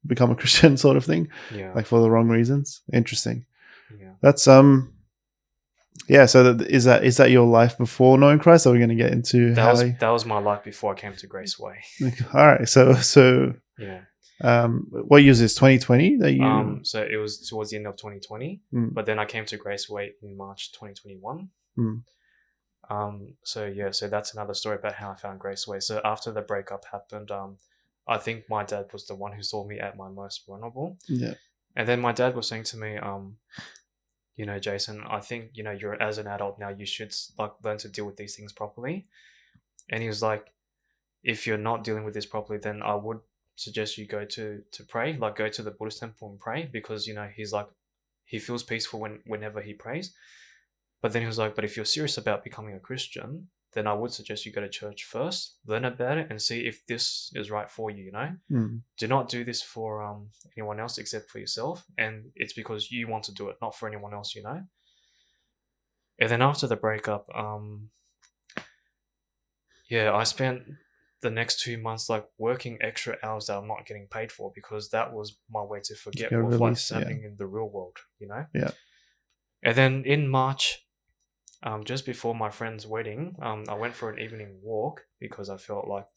become a Christian sort of thing,
Yeah.
like for the wrong reasons. Interesting.
Yeah.
That's yeah. So is that your life before knowing Christ? Or are we going to get into
That
how?
was my life before I came to Graceway.
All right. So
Yeah.
what year is this? 2020 that you?
So it was towards the end of 2020, but then I came to Graceway in March 2021. So that's another story about how I found Graceway. So after the breakup happened, I think my dad was the one who saw me at my most vulnerable.
Yeah.
And then my dad was saying to me, Jason, I think, you're as an adult now, you should like learn to deal with these things properly. And he was like, if you're not dealing with this properly, then I would suggest you go to pray, like go to the Buddhist temple and pray, because he's like, he feels peaceful whenever he prays. But then he was like, but if you're serious about becoming a Christian, then I would suggest you go to church first, learn about it, and see if this is right for you. Do not do this for anyone else except for yourself, and it's because you want to do it, not for anyone else. And then after the breakup, I spent the next 2 months like working extra hours that I'm not getting paid for, because that was my way to forget what's happening in the real world.
Yeah.
And then in March, just before my friend's wedding, I went for an evening walk because I felt like.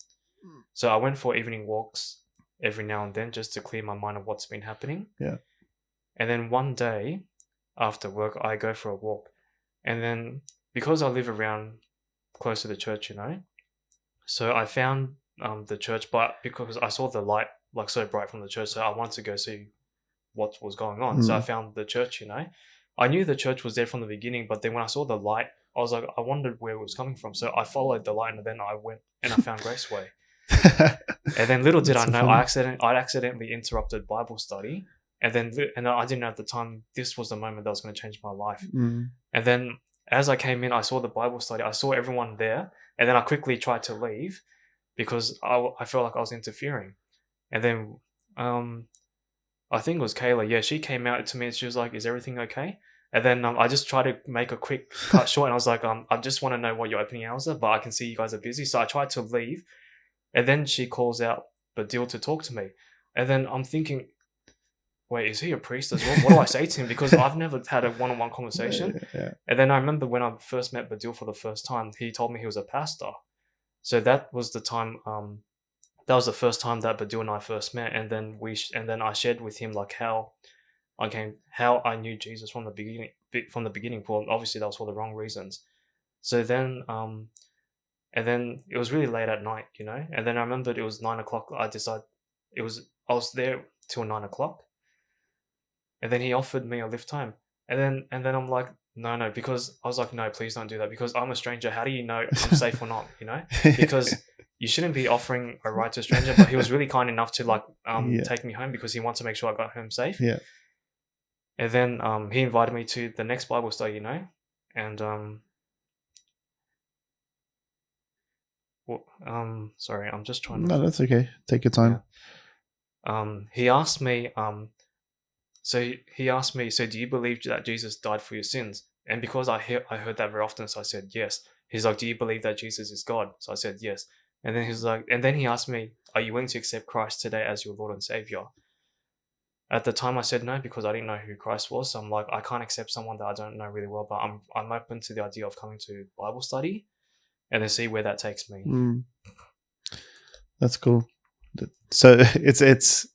So I went for evening walks every now and then just to clear my mind of what's been happening.
Yeah.
And then one day after work, I go for a walk, and then because I live around close to the church, so I found the church, but because I saw the light like so bright from the church, so I wanted to go see what was going on. So I found the church. I knew the church was there from the beginning, but then when I saw the light, I was like, I wondered where it was coming from. So I followed the light, and then I went and I found Graceway. And then little did I know, I accidentally interrupted Bible study, and I didn't know at the time this was the moment that was going to change my life. And then as I came in, I saw the Bible study. I saw everyone there, and then I quickly tried to leave because I felt like I was interfering. And then I think it was Kayla. Yeah, she came out to me and she was like, "Is everything okay?" And then I just tried to make a quick cut short, and I was like, "I just want to know what your opening hours are, but I can see you guys are busy." So I tried to leave, and then she calls out Badil to talk to me, and then I'm thinking, "Wait, is he a priest as well? What do I say to him?" Because I've never had a one-on-one conversation.
Yeah.
And then I remember when I first met Badil for the first time, he told me he was a pastor. So that was the time. That was the first time that Badil and I first met, and then I shared with him like how I knew Jesus from the beginning. Well, obviously that was for the wrong reasons. So then, and then it was really late at night, And then I remembered it was 9:00. I was there till 9:00, and then he offered me a lift home, and then I'm like, no, because I was like, no, please don't do that, because I'm a stranger. How do you know I'm safe or not? Because you shouldn't be offering a ride to a stranger. But he was really kind enough to like take me home because he wants to make sure I got home safe.
Yeah.
And then he invited me to the next Bible study, and sorry, I'm just trying to.
No, that's okay. Take your time.
Yeah. He asked me, so do you believe that Jesus died for your sins? And because I heard that very often, so I said yes. He's like, do you believe that Jesus is God? So I said yes. And then he asked me, are you willing to accept Christ today as your Lord and Savior? At the time I said no, because I didn't know who Christ was. So I'm like, I can't accept someone that I don't know really well, but I'm open to the idea of coming to Bible study and then see where that takes me.
That's cool. So it's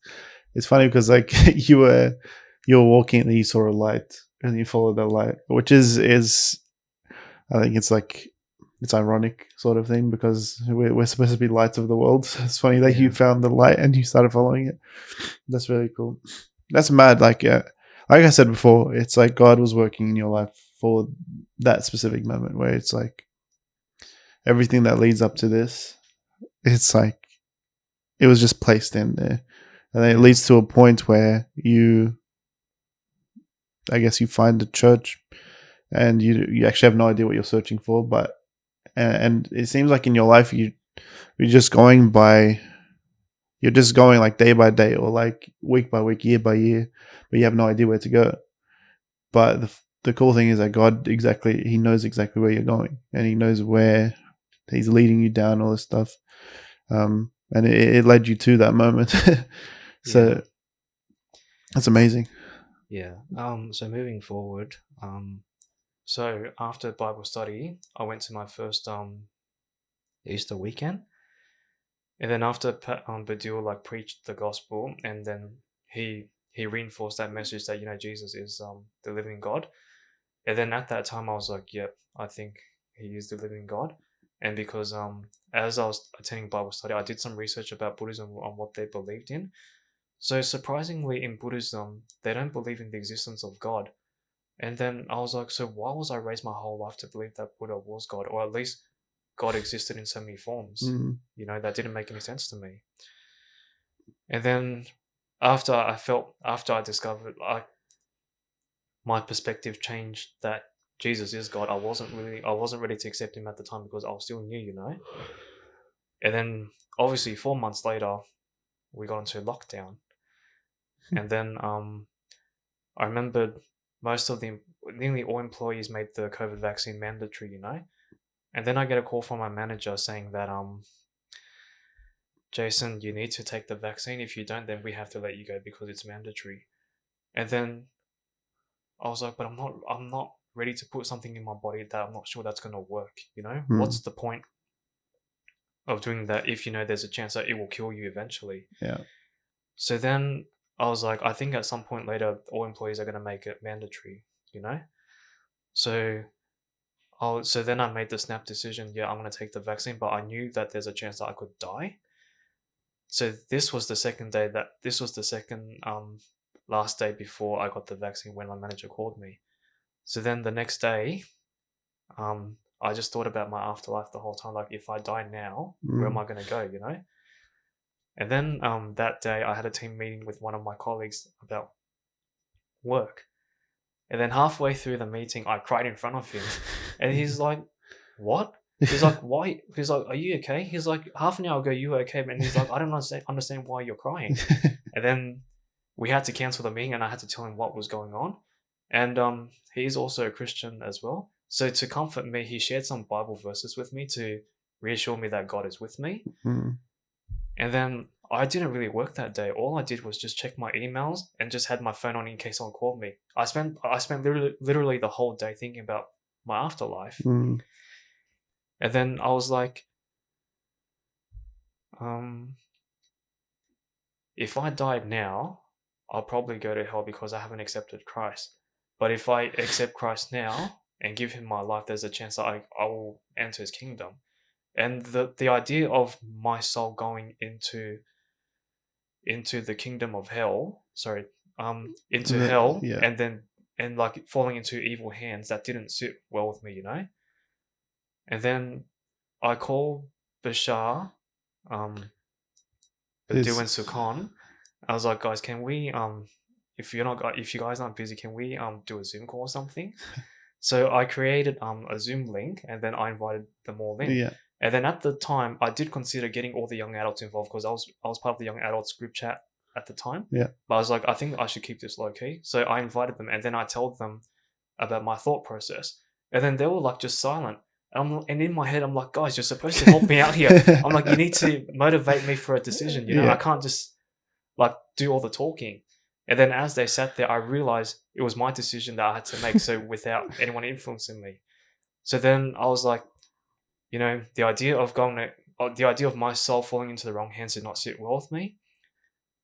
funny because like you were walking and you saw a light and you followed that light, which is I think it's ironic sort of thing, because we're supposed to be lights of the world. So it's funny that you found the light and you started following it. That's really cool. That's mad. Like I said before, it's like God was working in your life for that specific moment where it's like everything that leads up to this, it's like it was just placed in there. And then it leads to a point where you find a church and you actually have no idea what you're searching for, but and it seems like in your life you're just going like day by day or like week by week, year by year, but you have no idea where to go. But the cool thing is that God he knows exactly where you're going, and he knows where he's leading you down, all this stuff. And it led you to that moment. So That's amazing.
Yeah. So moving forward, so after Bible study, I went to my first Easter weekend, and then after Badil like preached the gospel, and then he reinforced that message that Jesus is the living God. And then at that time I was like, yep, I think he is the living God. And because as I was attending Bible study, I did some research about Buddhism on what they believed in. So surprisingly, in Buddhism, they don't believe in the existence of God. And then I was like, so why was I raised my whole life to believe that Buddha was God, or at least God existed in so many forms?
Mm.
That didn't make any sense to me. And then after I discovered, my perspective changed that Jesus is God. I wasn't ready to accept him at the time because I was still new. And then obviously 4 months later, we got into lockdown, and then I remembered nearly all employees made the COVID vaccine mandatory. And then I get a call from my manager saying that Jason, you need to take the vaccine. If you don't, then we have to let you go because it's mandatory. And then I was like, but I'm not ready to put something in my body that I'm not sure that's gonna work. What's the point of doing that if there's a chance that it will kill you eventually?
Yeah.
So then I was like, I think at some point later all employees are gonna make it mandatory. So so then I made the snap decision, yeah, I'm gonna take the vaccine, but I knew that there's a chance that I could die. So this was the second last day before I got the vaccine when my manager called me. So then the next day, I just thought about my afterlife the whole time. Like, if I die now, where am I going to go? And then that day, I had a team meeting with one of my colleagues about work. And then halfway through the meeting, I cried in front of him. And he's like, what? He's like, why? He's like, are you okay? He's like, half an hour ago, you were okay. And he's like, I don't understand why you're crying. And then we had to cancel the meeting and I had to tell him what was going on. And he's also a Christian as well. So to comfort me, he shared some Bible verses with me to reassure me that God is with me.
Mm.
And then I didn't really work that day. All I did was just check my emails and just had my phone on in case someone called me. I spent literally the whole day thinking about my afterlife.
Mm.
And then I was like, if I died now, I'll probably go to hell because I haven't accepted Christ. But if I accept Christ now and give him my life, there's a chance that I will enter his kingdom. And the idea of my soul going into the kingdom of hell, into hell,
Yeah.
and like falling into evil hands, that didn't sit well with me. And then I called Bashar, Badil and Sukhan. I was like, guys, can we if you guys aren't busy, can we do a Zoom call or something? So I created a Zoom link and then I invited them all in.
Yeah.
And then at the time, I did consider getting all the young adults involved because I was part of the young adults group chat at the time.
Yeah.
But I was like, I think I should keep this low key. So I invited them and then I told them about my thought process. And then they were like just silent. And in my head, I'm like, guys, you're supposed to help me out here. I'm like, you need to motivate me for a decision.
Yeah.
I can't just like do all the talking. And then as they sat there, I realized it was my decision that I had to make. So without anyone influencing me. So then I was like, the idea of my soul falling into the wrong hands did not sit well with me.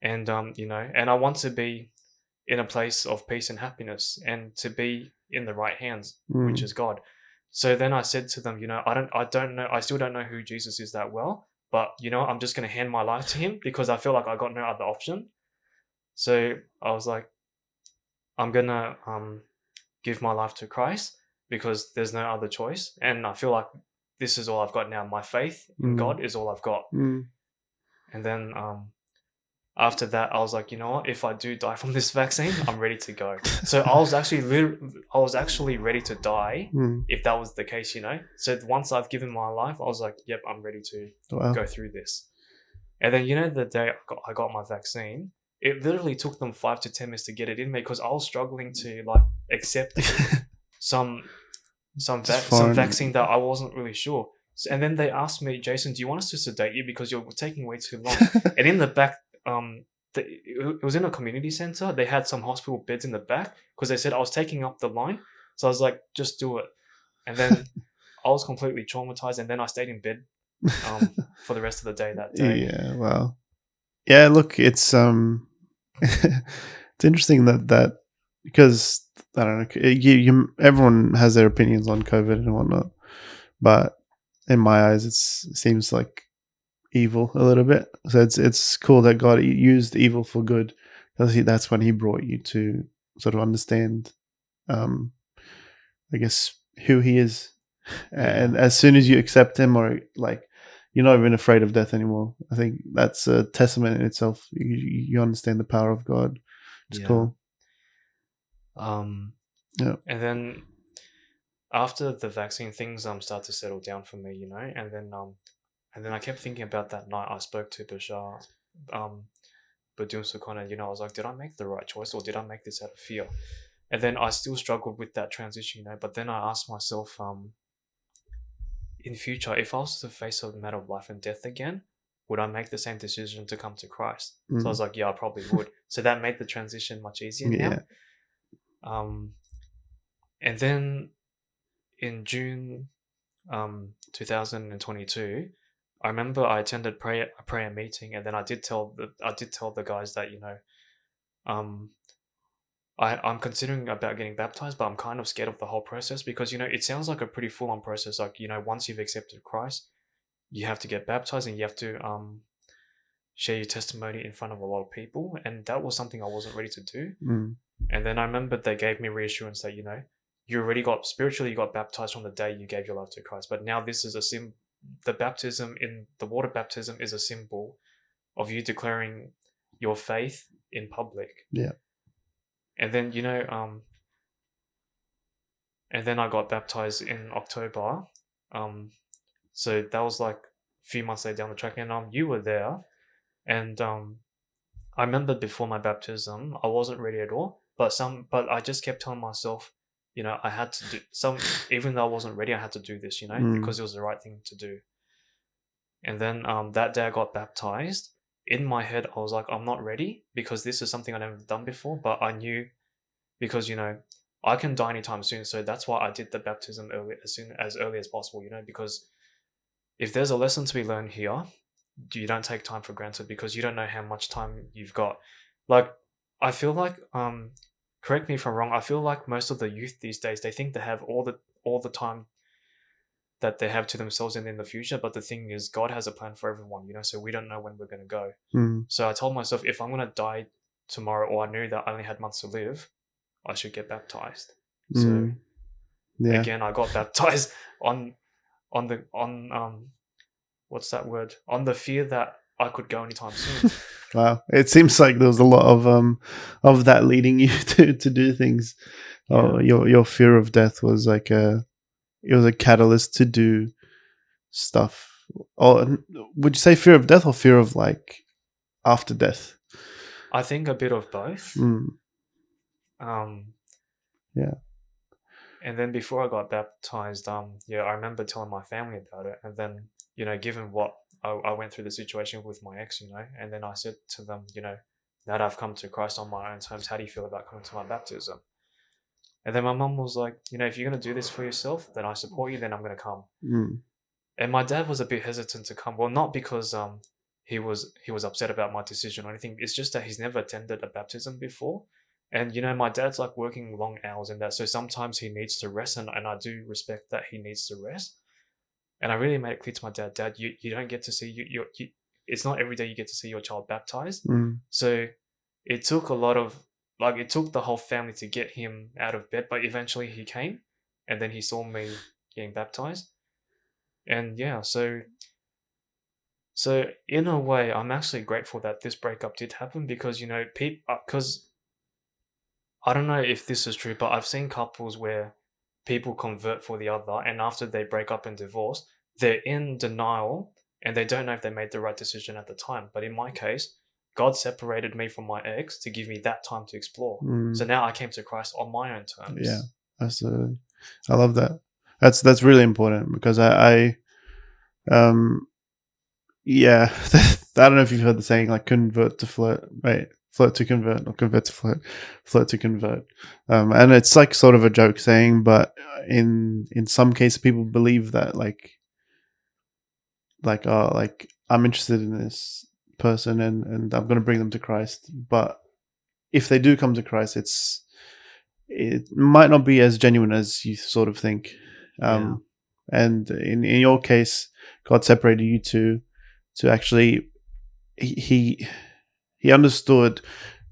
And, and I want to be in a place of peace and happiness and to be in the right hands, which is God. So then I said to them, I don't know, I still don't know who Jesus is that well, but I'm just going to hand my life to him because I feel like I got no other option. So I was like, I'm going to give my life to Christ because there's no other choice. And I feel like this is all I've got now. My faith in God is all I've got. And then after that, I was like, you know what? If I do die from this vaccine, I'm ready to go. So I was actually ready to die if that was the case. So once I've given my life, I was like, yep, I'm ready to go through this. And then the day I got my vaccine, it literally took them 5 to 10 minutes to get it in me because I was struggling to like accept some vaccine that I wasn't really sure. So, and then they asked me, Jason, do you want us to sedate you because you're taking way too long? And in the back it was in a community center. They had some hospital beds in the back because they said I was taking up the line. So I was like, just do it. And then I was completely traumatized, and then I stayed in bed for the rest of the day that day.
Yeah, well, yeah. Look, it's it's interesting that because I don't know, everyone has their opinions on COVID and whatnot, but in my eyes, it seems like evil a little bit. So it's cool that God used evil for good, because that's when He brought you to sort of understand, I guess, who He is. And as soon as you accept Him, or like you're not even afraid of death anymore, I think that's a testament in itself. You understand the power of God. It's cool.
Yeah. And then after the vaccine, things start to settle down for me, you know, and then I kept thinking about that night I spoke to Bashar, Badum Sukona, you know, I was like, did I make the right choice, or did I make this out of fear? And then I still struggled with that transition, you know, but then I asked myself, in future, if I was to face a matter of life and death again, would I make the same decision to come to Christ? So I was like, yeah, I probably would. So that made the transition much easier now. And then in June 2022, I remember I attended a prayer meeting, and then I did tell the guys that, you know, I'm considering about getting baptized, but I'm kind of scared of the whole process because, you know, it sounds like a pretty full-on process. Like, you know, once you've accepted Christ, you have to get baptized and you have to share your testimony in front of a lot of people, and that was something I wasn't ready to do. And then I remember they gave me reassurance that, you know, you already got spiritually, you got baptized from the day you gave your life to Christ, but now this is the baptism in the water baptism is a symbol of you declaring your faith in public.
Yeah.
And then, you know, and then I got baptized in October. So that was like a few months later down the track, and you were there, and I remember before my baptism, I wasn't ready at all, but I just kept telling myself, you know, I had to do even though I wasn't ready, I had to do this, you know, because it was the right thing to do. And then that day I got baptized. In my head, I was like, I'm not ready because this is something I've never done before, but I knew because, you know, I can die anytime soon. So that's why I did the baptism as early as possible, you know, because if there's a lesson to be learned here, you don't take time for granted because you don't know how much time you've got. Like, I feel like, correct me if I'm wrong, I feel like most of the youth these days, they think they have all the time that they have to themselves and in the future, but the thing is, God has a plan for everyone, you know, so we don't know when we're going to go. So I told myself, if I'm going to die tomorrow, or I knew that I only had months to live, I should get baptized. So again, I got baptized on what's that word? On the fear that I could go anytime soon.
Wow, it seems like there was a lot of that leading you to do things. Oh, your fear of death was like it was a catalyst to do stuff. Or would you say fear of death or fear of like after death?
I think a bit of both.
Yeah.
And then before I got baptized, I remember telling my family about it. And then, you know, given what I went through the situation with my ex, you know, and then I said to them, you know, that I've come to Christ on my own terms, how do you feel about coming to my baptism? And then my mum was like, you know, if you're going to do this for yourself, then I support you, then I'm going to come. And my dad was a bit hesitant to come. Well, not because he was upset about my decision or anything. It's just that he's never attended a baptism before. And, you know, my dad's like working long hours and that. So sometimes he needs to rest, and I do respect that he needs to rest. And I really made it clear to my dad, you don't get to see it's not every day you get to see your child baptized. So it took it took the whole family to get him out of bed, but eventually he came, and then he saw me getting baptized. And yeah, so in a way, I'm actually grateful that this breakup did happen because, you know, because I don't know if this is true, but I've seen couples where people convert for the other, and after they break up and divorce, they're in denial and they don't know if they made the right decision at the time. But in my case, God separated me from my ex to give me that time to explore. So now I came to Christ on my own terms.
Yeah, absolutely. I love that. That's really important because I don't know if you've heard the saying like convert to flirt, right? Flirt to convert, not convert to flirt, flirt to convert. And it's like sort of a joke saying, but in some cases, people believe that like I'm interested in this person and I'm going to bring them to Christ. But if they do come to Christ, it might not be as genuine as you sort of think. And in your case, God separated you to actually he understood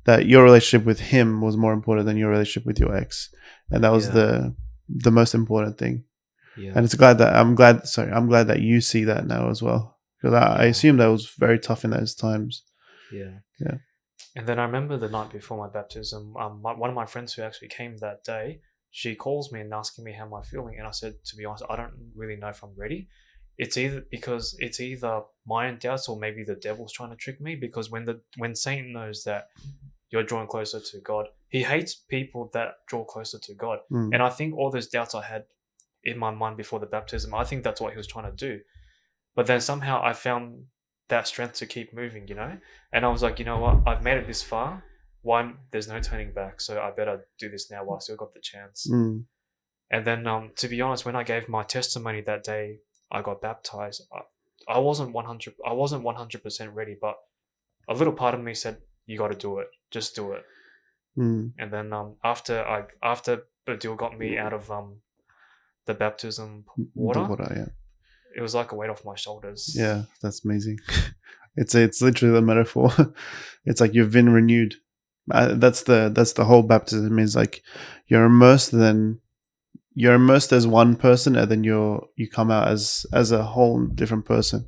that your relationship with him was more important than your relationship with your ex, and that was the most important thing. And I'm glad that you see that now as well, because I assume that was very tough in those times.
Yeah.
Yeah.
And then I remember the night before my baptism, one of my friends who actually came that day, she calls me and asking me how am I feeling, and I said, to be honest, I don't really know if I'm ready. It's either my own doubts or maybe the devil's trying to trick me, because when Satan knows that you're drawing closer to God, he hates people that draw closer to God. And I think all those doubts I had in my mind before the baptism, I think that's what he was trying to do. But then somehow I found that strength to keep moving, and I was like, you know what, I've made it this far. There's no turning back, so I better do this now while I still got the chance. And then to be honest, when I gave my testimony that day I got baptized, I wasn't 100% ready, but a little part of me said, you got to do it, just do it. And then after Badil got me out of the baptism water, it was like a weight off my shoulders.
Yeah, that's amazing. It's literally the metaphor. It's like you've been renewed. That's the whole baptism, is like you're immersed as one person, and then you come out as a whole different person.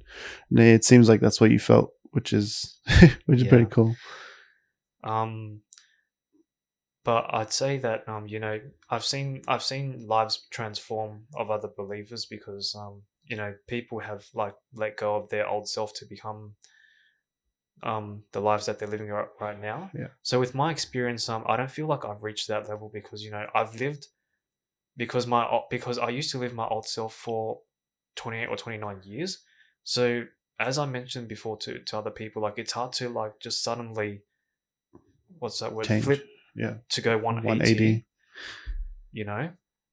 And it seems like that's what you felt, which is pretty cool.
But I'd say that I've seen lives transform of other believers, because people have like let go of their old self to become the lives that they're living right now. So with my experience, I don't feel like I've reached that level, because I've lived, because I used to live my old self for 28 or 29 years. So as I mentioned before to other people, like it's hard to like just suddenly, what's that word,
change.
flip to go 180.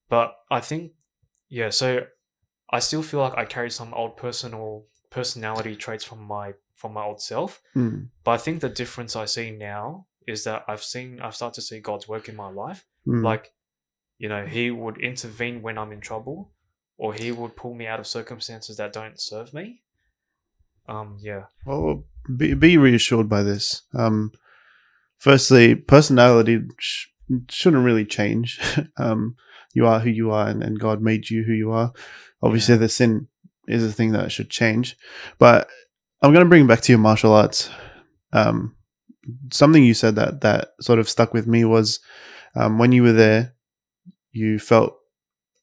But I think so I still feel like I carry some old personality traits from my old self. But I think the difference I see now is that I've started to see God's work in my life. Like, he would intervene when I'm in trouble, or he would pull me out of circumstances that don't serve me.
Well, be reassured by this. Firstly, personality shouldn't really change. You are who you are, and God made you who you are. Obviously, the sin is a thing that should change. But I'm going to bring it back to your martial arts. Something you said that sort of stuck with me was when you were there, you felt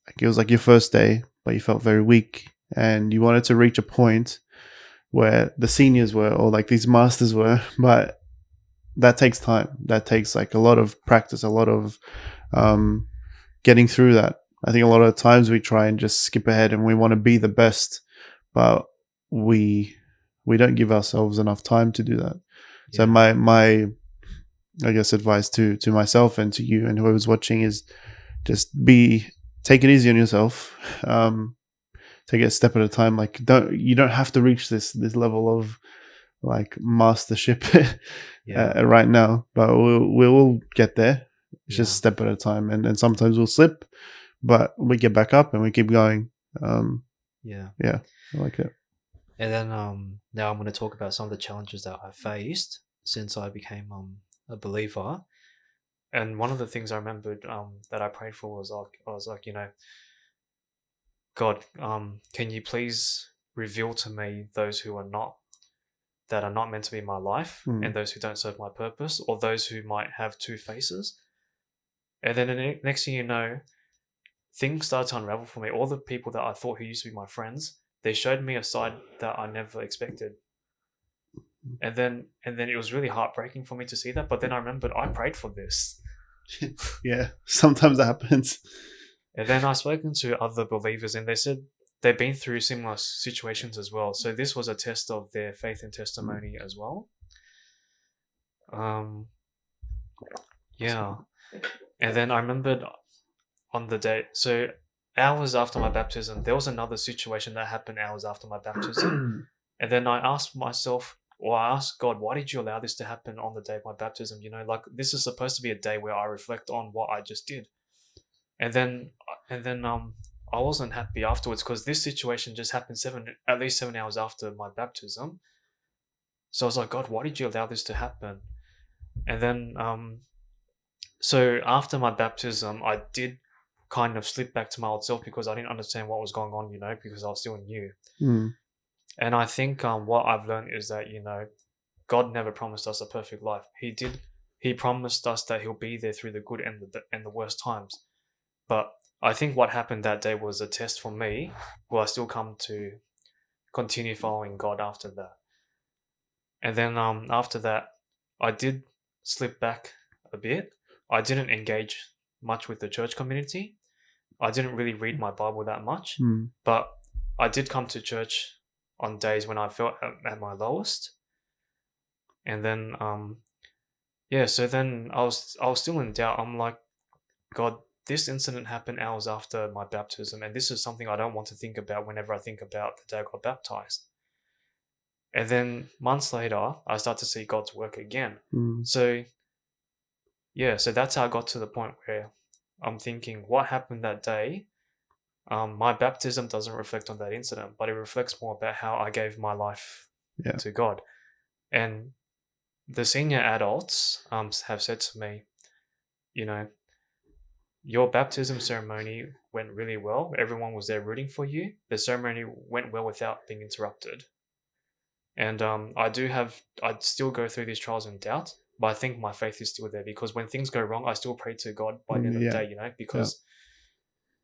like it was like your first day, but you felt very weak, and you wanted to reach a point where the seniors were, or like these masters were, but that takes time. That takes like a lot of practice, a lot of getting through that. I think a lot of times we try and just skip ahead, and we want to be the best, but we don't give ourselves enough time to do that. So my I guess advice to myself and to you and whoever's watching is just take it easy on yourself. Take it a step at a time. Like you don't have to reach this level of like mastership right now, but we'll get there. It's just a step at a time, and sometimes we'll slip, but we get back up and we keep going. I like it.
And then now I'm going to talk about some of the challenges that I faced since I became a believer. And one of the things I remembered that I prayed for was I was like, God, can you please reveal to me those who are not meant to be my life, and those who don't serve my purpose, or those who might have two faces. And then the next thing you know, things started to unravel for me. All the people that I thought who used to be my friends, they showed me a side that I never expected. And then it was really heartbreaking for me to see that. But then I remembered I prayed for this.
Yeah, sometimes that happens.
And then I spoken to other believers, and they said they've been through similar situations as well. So this was a test of their faith and testimony as well. Yeah. And then I remembered on the day, so hours after my baptism, there was another situation that happened hours after my baptism. And then I asked myself, or I asked God, why did you allow this to happen on the day of my baptism? You know, like this is supposed to be a day where I reflect on what I just did. And then I wasn't happy afterwards because this situation just happened at least 7 hours after my baptism. So I was like, God, why did you allow this to happen? And then so after my baptism, I did kind of slip back to my old self because I didn't understand what was going on, you know, because I was still new. And I think what I've learned is that, you know, God never promised us a perfect life. He promised us that he'll be there through the good and the worst times. But I think what happened that day was a test for me. Will I still come to continue following God after that? And then after that, I did slip back a bit. I didn't engage much with the church community. I didn't really read my Bible that much, but I did come to church on days when I felt at my lowest. And then so then I was still in doubt. I'm like, God, this incident happened hours after my baptism, and this is something I don't want to think about whenever I think about the day I got baptized. And then months later, I start to see God's work again. So that's how I got to the point where I'm thinking, what happened that day? My baptism doesn't reflect on that incident, but it reflects more about how I gave my life to God. And the senior adults have said to me, you know, your baptism ceremony went really well. Everyone was there rooting for you. The ceremony went well without being interrupted. And I still go through these trials and doubt, but I think my faith is still there because when things go wrong, I still pray to God by the end of the day, you know, because,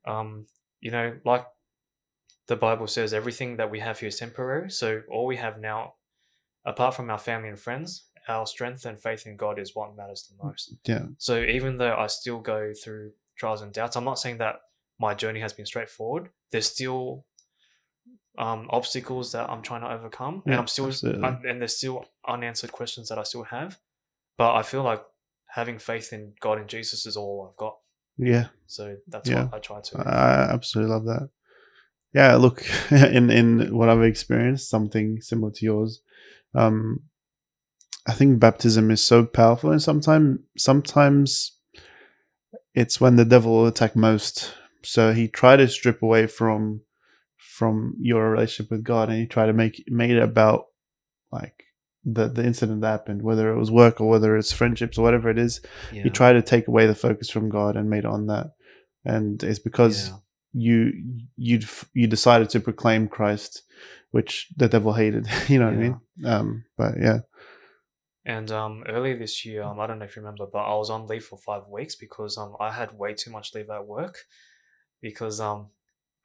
you know, like the Bible says, everything that we have here is temporary. So all we have now, apart from our family and friends, our strength and faith in God is what matters the most.
Yeah.
So even though I still go through trials and doubts, I'm not saying that my journey has been straightforward. There's still obstacles that I'm trying to overcome, and I'm still and there's still unanswered questions that I still have. But I feel like having faith in God and Jesus is all I've got.
Yeah.
So that's what I try to.
I absolutely love that. Yeah, look, in what I've experienced, something similar to yours. I think baptism is so powerful, and sometimes it's when the devil will attack most. So he tried to strip away from your relationship with God, and he tried to made it about like the incident that happened, whether it was work or whether it's friendships or whatever it is. He tried to take away the focus from God and made it on that. And it's because you decided to proclaim Christ, which the devil hated. You know what I mean? But yeah.
And earlier this year, I don't know if you remember, but I was on leave for 5 weeks because I had way too much leave at work. Because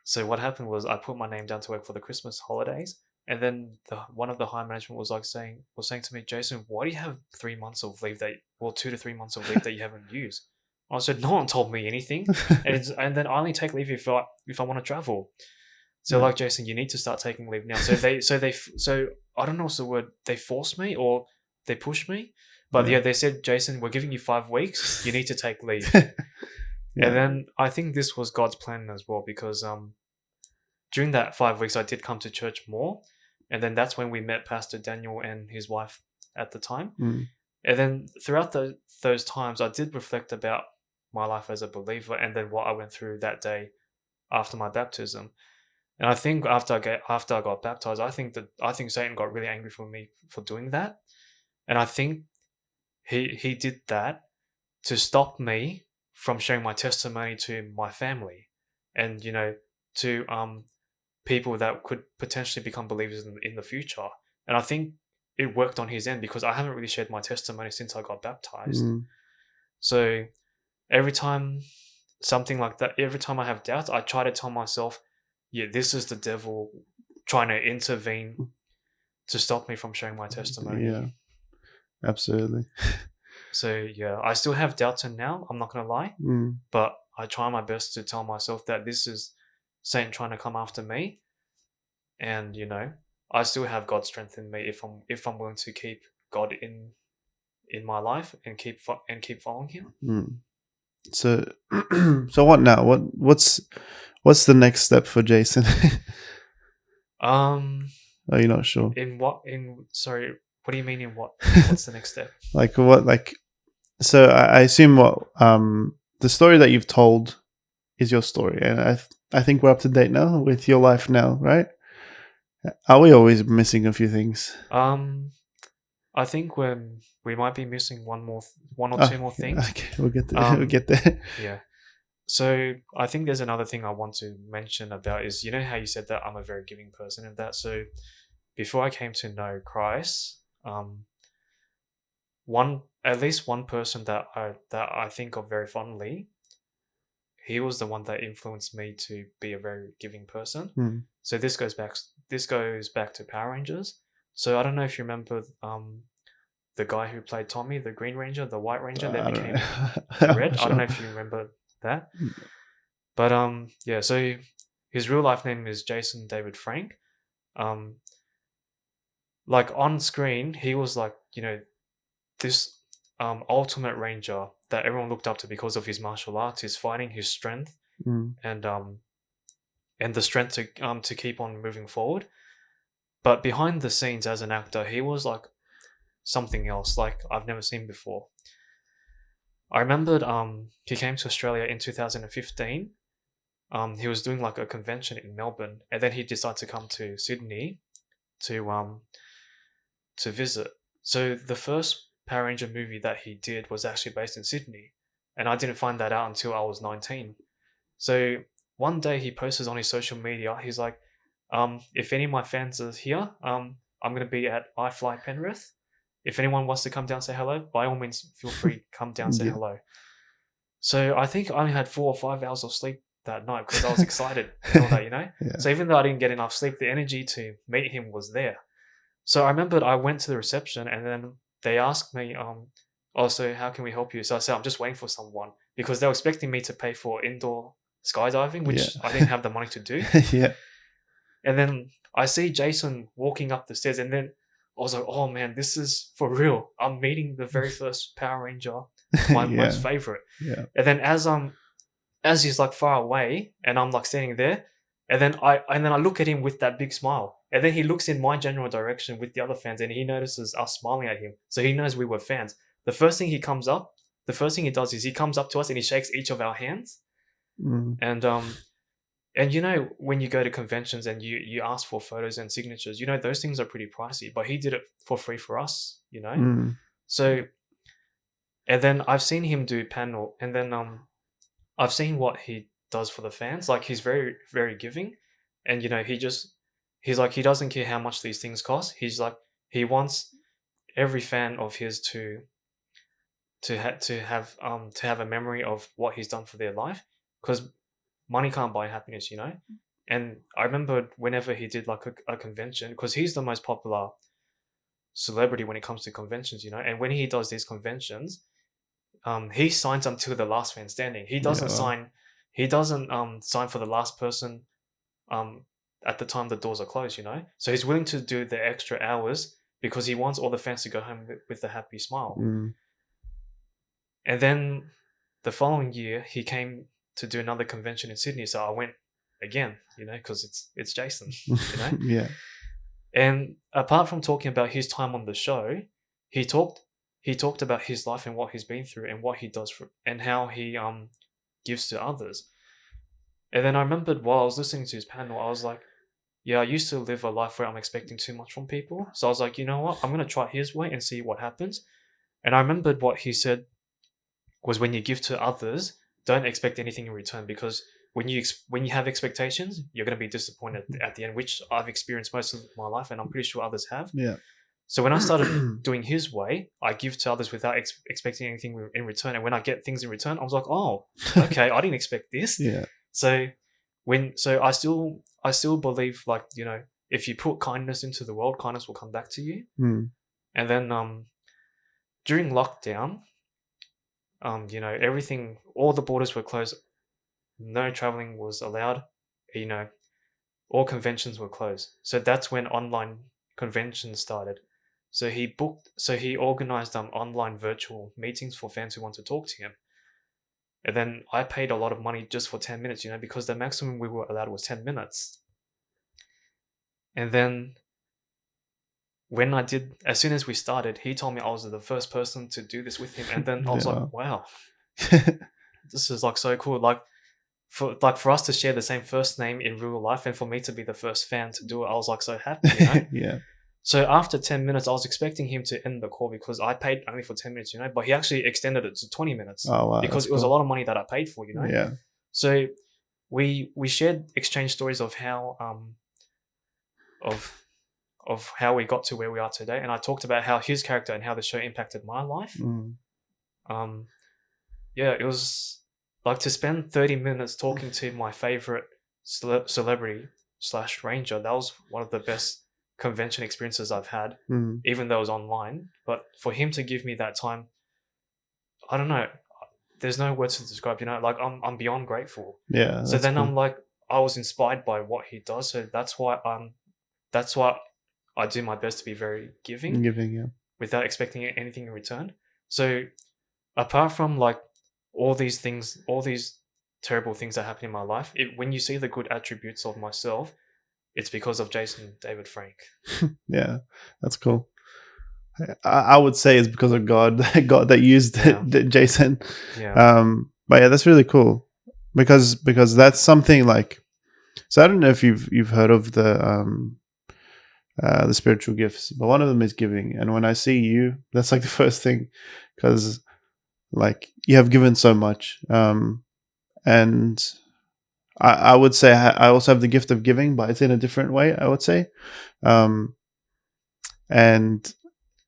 so what happened was I put my name down to work for the Christmas holidays, and then one of the high management was saying to me, Jason, why do you have 3 months of leave 2 to 3 months of leave that you haven't used? I said, no one told me anything, and then I only take leave if I want to travel. So like, Jason, you need to start taking leave now. So I don't know what's the word. They forced me or they pushed me, but they said, Jason, we're giving you 5 weeks. You need to take leave. And then I think this was God's plan as well, because during that 5 weeks, I did come to church more. And then that's when we met Pastor Daniel and his wife at the time. And then throughout those times, I did reflect about my life as a believer and then what I went through that day after my baptism. And I think after I got baptized, I think Satan got really angry for me for doing that. And I think he did that to stop me from sharing my testimony to my family and, you know, to people that could potentially become believers in the future. And I think it worked on his end because I haven't really shared my testimony since I got baptized. So every time something like that, every time I have doubts, I try to tell myself, this is the devil trying to intervene to stop me from sharing my testimony.
Yeah, absolutely.
So I still have doubts in now, I'm not going to lie, but I try my best to tell myself that this is Satan trying to come after me. and I still have God's strength in me if I'm willing to keep God in my life and keep following Him.
So, so what now? What's the next step for Jason?
Um,
Are you not sure?
Sorry, what do you mean in what? What's the next step?
Like what? Like, so I assume what the story that you've told is your story, and I think we're up to date now with your life now, right? Are we always missing a few things?
I think we might be missing one or
Oh,
two more things.
okay, we'll get there. We'll get there.
Yeah. So I think there's another thing I want to mention about is how you said that I'm a very giving person and that. So before I came to know Christ, at least one person that I think of very fondly, he was the one that influenced me to be a very giving person. So this goes back to Power Rangers. So I don't know if you remember the guy who played Tommy, the Green Ranger, the White Ranger, then became the Red. I don't know if you remember that. But yeah, so his real life name is Jason David Frank. Like on screen, he was like, this ultimate ranger that everyone looked up to because of his martial arts, his fighting, his strength, and the strength to keep on moving forward. But behind the scenes as an actor, he was like something else, like I've never seen before. I remembered he came to Australia in 2015. He was doing like a convention in Melbourne, and then he decided to come to Sydney to visit. So the first Power Ranger movie that he did was actually based in Sydney, and I didn't find that out until I was 19. So one day he posted on his social media, he's like, if any of my fans are here, I'm gonna be at iFly Penrith. If anyone wants to come down and say hello, by all means feel free, come down and say hello. So I think I only had 4 or 5 hours of sleep that night because I was excited and all that,
Yeah.
So even though I didn't get enough sleep, the energy to meet him was there. So I remembered I went to the reception and then they asked me, also, how can we help you? So I said, I'm just waiting for someone because they were expecting me to pay for indoor skydiving, which I didn't have the money to do.
Yeah.
And then I see Jason walking up the stairs and then I was like, oh man, this is for real. I'm meeting the very first Power Ranger, my most favorite.
Yeah.
And then as he's like far away and I'm like standing there, and then I look at him with that big smile. And then he looks in my general direction with the other fans and he notices us smiling at him. So he knows we were fans. The first thing he does is he comes up to us and he shakes each of our hands. And when you go to conventions and you ask for photos and signatures, those things are pretty pricey, but he did it for free for us, So, and then I've seen him do panel, and then I've seen what he does for the fans. Like he's very, very giving, and he's like he doesn't care how much these things cost. He's like he wants every fan of his to have a memory of what he's done for their life, because money can't buy happiness, And I remember whenever he did like a convention, because he's the most popular celebrity when it comes to conventions, And when he does these conventions, he signs until the last fan standing. He doesn't sign. He doesn't sign for the last person at the time the doors are closed, So he's willing to do the extra hours because he wants all the fans to go home with a happy smile. And then the following year, he came to do another convention in Sydney, so I went again, because it's Jason,
Yeah.
And apart from talking about his time on the show, he talked about his life and what he's been through and what he does and how he gives to others. And then I remembered while I was listening to his panel, I was like, yeah, I used to live a life where I'm expecting too much from people. So I was like, you know what? I'm going to try his way and see what happens. And I remembered what he said was when you give to others, don't expect anything in return, because when you have expectations, you're going to be disappointed at the end, which I've experienced most of my life, and I'm pretty sure others have.
Yeah.
So when I started doing his way, I give to others without expecting anything in return. And when I get things in return, I was like, oh, okay, I didn't expect this.
Yeah.
So I still believe, like, if you put kindness into the world, kindness will come back to you. And then during lockdown, everything, all the borders were closed. No traveling was allowed. all conventions were closed. So that's when online conventions started. So he organized online virtual meetings for fans who want to talk to him. And then I paid a lot of money just for 10 minutes, because the maximum we were allowed was 10 minutes. And then as soon as we started, he told me I was the first person to do this with him. And then I was like, wow, this is like so cool. Like for us to share the same first name in real life, and for me to be the first fan to do it, I was like so happy,
Yeah.
So after 10 minutes, I was expecting him to end the call because I paid only for 10 minutes, but he actually extended it to 20 minutes
Oh wow.
because
That's
it was a
cool.
lot of money that I paid for,
Yeah.
So we exchanged stories of how of how we got to where we are today, and I talked about how his character and how the show impacted my life.
Mm.
Yeah, it was like to spend 30 minutes talking to my favorite celebrity / ranger. That was one of the best convention experiences I've had, even though it was online. But for him to give me that time, I don't know. There's no words to describe. Like I'm beyond grateful.
Yeah.
So then
cool.
I'm like, I was inspired by what he does. So that's why I do my best to be very giving,
Yeah.
without expecting anything in return. So apart from like all these things, all these terrible things that happen in my life, when you see the good attributes of myself, it's because of Jason David Frank.
Yeah, that's cool. I would say it's because of God, God that used Jason.
Yeah.
But yeah, that's really cool because that's something like. So I don't know if you've heard of the spiritual gifts, but one of them is giving. And when I see you, that's like the first thing, because like you have given so much, and I would say I also have the gift of giving, but it's in a different way, I would say. And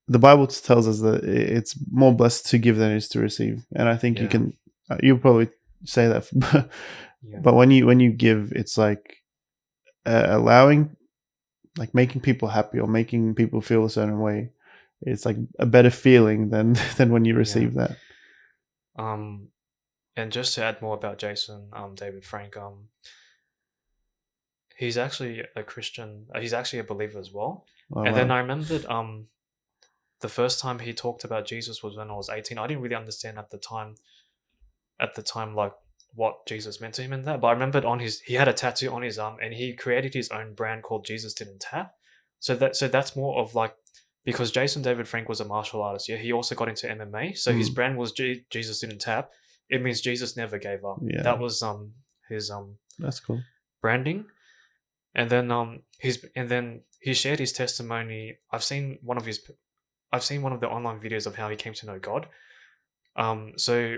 the Bible tells us that it's more blessed to give than it is to receive, and I think you can. You probably say that, but when you give, it's like allowing, like making people happy or making people feel a certain way. It's like a better feeling than when you receive that.
And just to add more about Jason David Frank, he's actually a Christian. He's actually a believer as well.
Oh,
and then
wow.
I remembered the first time he talked about Jesus was when I was 18. I didn't really understand at the time like what Jesus meant to him and that. But I remembered he had a tattoo on his arm, and he created his own brand called Jesus Didn't Tap. So that's more of like, because Jason David Frank was a martial artist. Yeah, he also got into MMA. So his brand was Jesus Didn't Tap. It means Jesus never gave up.
Yeah.
That was his
That's cool.
branding. And then he shared his testimony. I've seen one of the online videos of how he came to know God. So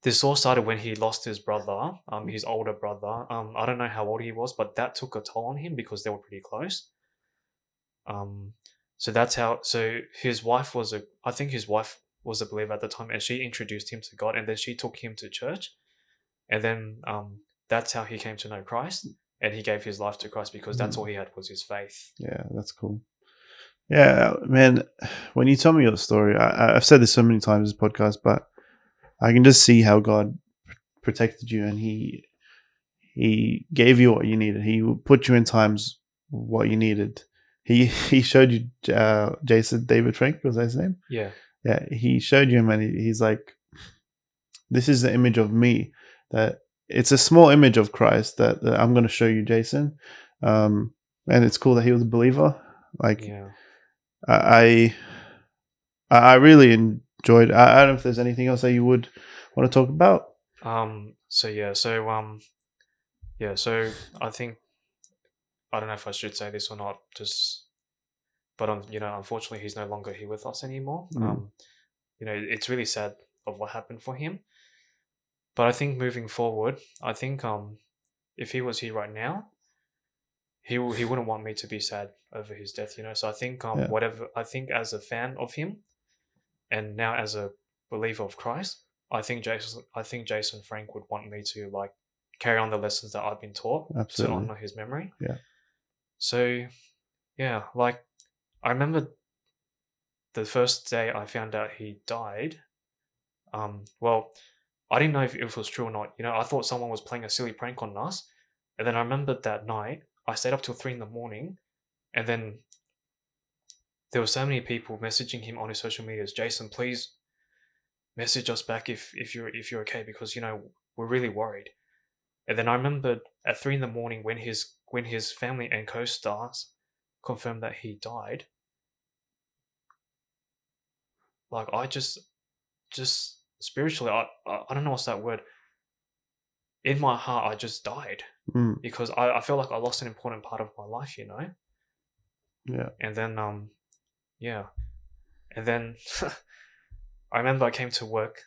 this all started when he lost his brother, his older brother. I don't know how old he was, but that took a toll on him because they were pretty close. So that's how. So I think his wife was a believer at the time, and she introduced him to God, and then she took him to church, and then that's how he came to know Christ, and he gave his life to Christ because that's all he had was his faith.
Yeah, that's cool. Yeah, man. When you tell me your story, I've said this so many times in this podcast, but I can just see how God protected you, and He gave you what you needed. He put you in times what you needed. He showed you Jason David Frank, was that his name?
Yeah.
Yeah, he showed you him, and he's like, this is the image of me. That it's a small image of Christ that I'm going to show you, Jason. And it's cool that he was a believer. Like,
Yeah.
I really enjoyed. I don't know if there's anything else that you would want to talk about.
So I think, I don't know if I should say this or not, but unfortunately he's no longer here with us anymore. It's really sad of what happened for him. But I think moving forward, I think if he was here right now, he wouldn't want me to be sad over his death. So I think I think as a fan of him, and now as a believer of Christ, I think Jason Frank would want me to like carry on the lessons that I've been taught.
Absolutely.
To honor his memory.
Yeah.
So yeah, like I remember the first day I found out he died. Well, I didn't know if it was true or not. I thought someone was playing a silly prank on us. And then I remembered that night I stayed up till 3 in the morning, and then there were so many people messaging him on his social medias. Jason, please message us back if you're okay, because we're really worried. And then I remembered at 3 in the morning when his family and co-stars confirmed that he died. Like, I just spiritually, I don't know what's that word. In my heart, I just died because I feel like I lost an important part of my life,
Yeah.
And then yeah, and then I remember I came to work.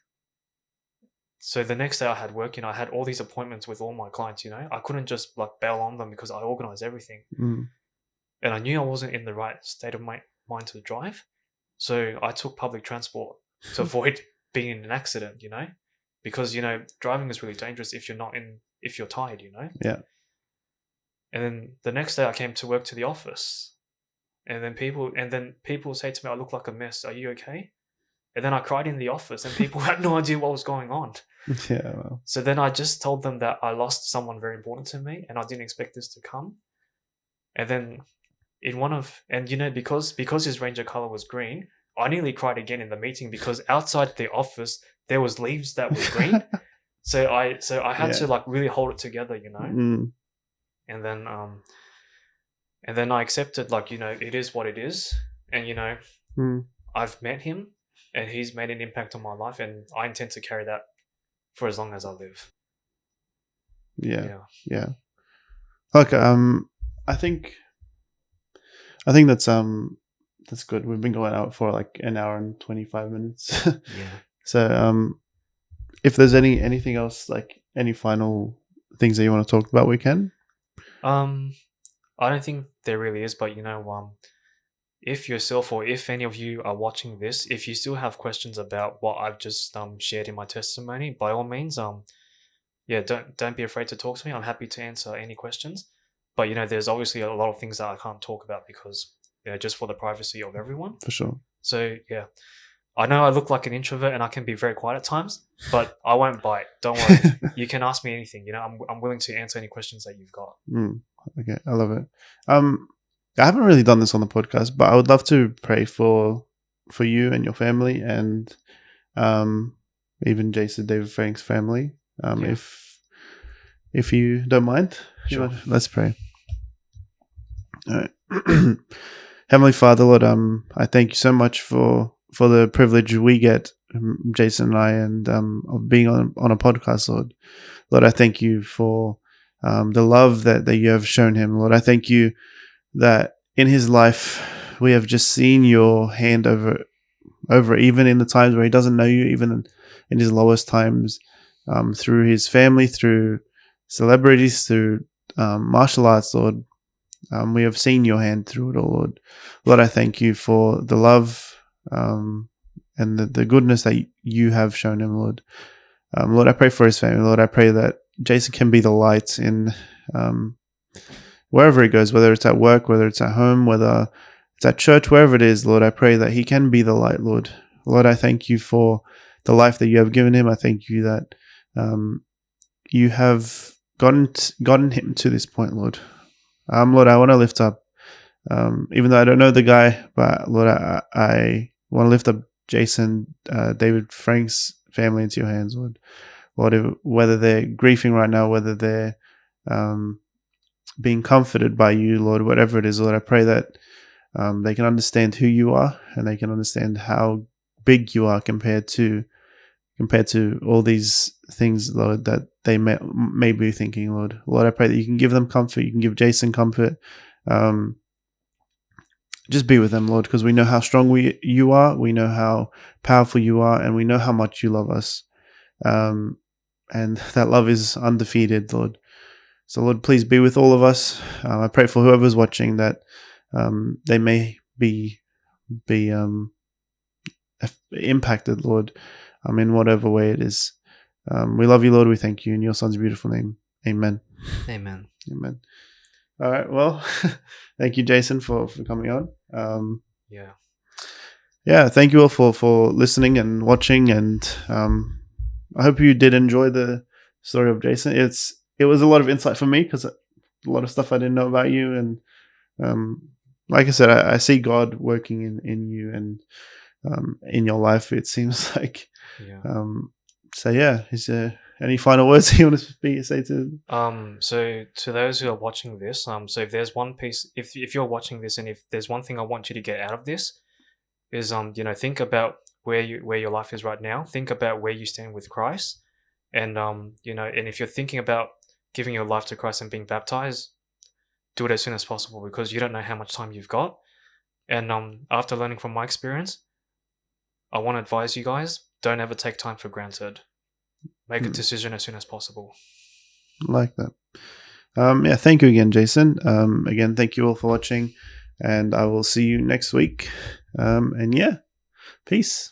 So the next day I had work, I had all these appointments with all my clients, I couldn't just like bail on them because I organized everything. And I knew I wasn't in the right state of mind to drive. So I took public transport to avoid being in an accident, because, driving is really dangerous if you're tired,
Yeah.
And then the next day I came to work to the office, and then people say to me, I look like a mess. Are you okay? And then I cried in the office, and people had no idea what was going on.
Yeah. Well.
So then I just told them that I lost someone very important to me, and I didn't expect this to come. And then because his Ranger color was green, I nearly cried again in the meeting because outside the office there was leaves that were green. so I had to like really hold it together, And then I accepted, like, it is what it is. And I've met him, and he's made an impact on my life, and I intend to carry that for as long as I live.
Yeah. Look, I think that's good. We've been going out for like an hour and 25 minutes.
Yeah.
So if there's anything else, like any final things that you want to talk about, we can.
I don't think there really is, but if yourself or if any of you are watching this, if you still have questions about what I've just shared in my testimony, by all means, don't be afraid to talk to me. I'm happy to answer any questions. But there's obviously a lot of things that I can't talk about because just for the privacy of everyone.
For sure.
So yeah, I know I look like an introvert and I can be very quiet at times, but I won't bite. Don't worry. You can ask me anything. I'm willing to answer any questions that you've got.
Okay, I love it. I haven't really done this on the podcast, but I would love to pray for you and your family, and even Jason David Frank's family. If you don't mind,
sure.
Let's pray. All right. Heavenly Father, Lord, I thank you so much for the privilege we get, Jason and I, and of being on a podcast, Lord. Lord, I thank you for the love that you have shown him, Lord. I thank you that in his life we have just seen your hand over even in the times where he doesn't know you, even in his lowest times, through his family, through celebrities, through martial arts, Lord. We have seen your hand through it all, Lord. Lord, I thank you for the love and the goodness that you have shown him, Lord. Lord, I pray for his family. Lord, I pray that Jason can be the light in wherever he goes, whether it's at work, whether it's at home, whether it's at church, wherever it is, Lord. I pray that he can be the light, Lord. Lord, I thank you for the life that you have given him. I thank you that you have gotten him to this point, Lord. Lord, I want to lift up, even though I don't know the guy, but Lord, I want to lift up Jason, David Frank's family into your hands, Lord. Lord, whether they're grieving right now, whether they're being comforted by you, Lord, whatever it is, Lord, I pray that they can understand who you are, and they can understand how big you are compared to all these things, Lord, that they may be thinking, Lord. Lord, I pray that you can give them comfort. You can give Jason comfort. Just be with them, Lord, because we know how strong you are. We know how powerful you are, and we know how much you love us. And that love is undefeated, Lord. So, Lord, please be with all of us. I pray for whoever's watching that they may be impacted, Lord, in whatever way it is. We love you, Lord. We thank you in your Son's beautiful name. Amen.
Amen.
Amen. All right. Well, thank you, Jason, for coming on. Yeah. Thank you all for listening and watching, and I hope you did enjoy the story of Jason. It was a lot of insight for me because, a lot of stuff I didn't know about you, and like I said, I see God working in you and in your life. It seems like.
Yeah.
So yeah, is there any final words you want to say to?
So to those who are watching this, so if there's one piece, if you're watching this, and if there's one thing I want you to get out of this, is think about where your life is right now. Think about where you stand with Christ, and and if you're thinking about giving your life to Christ and being baptized, do it as soon as possible, because you don't know how much time you've got. And after learning from my experience, I want to advise you guys: don't ever take time for granted. Make a decision as soon as possible.
Like that. Yeah, thank you again, Jason. Again, thank you all for watching, and I will see you next week. And yeah, peace.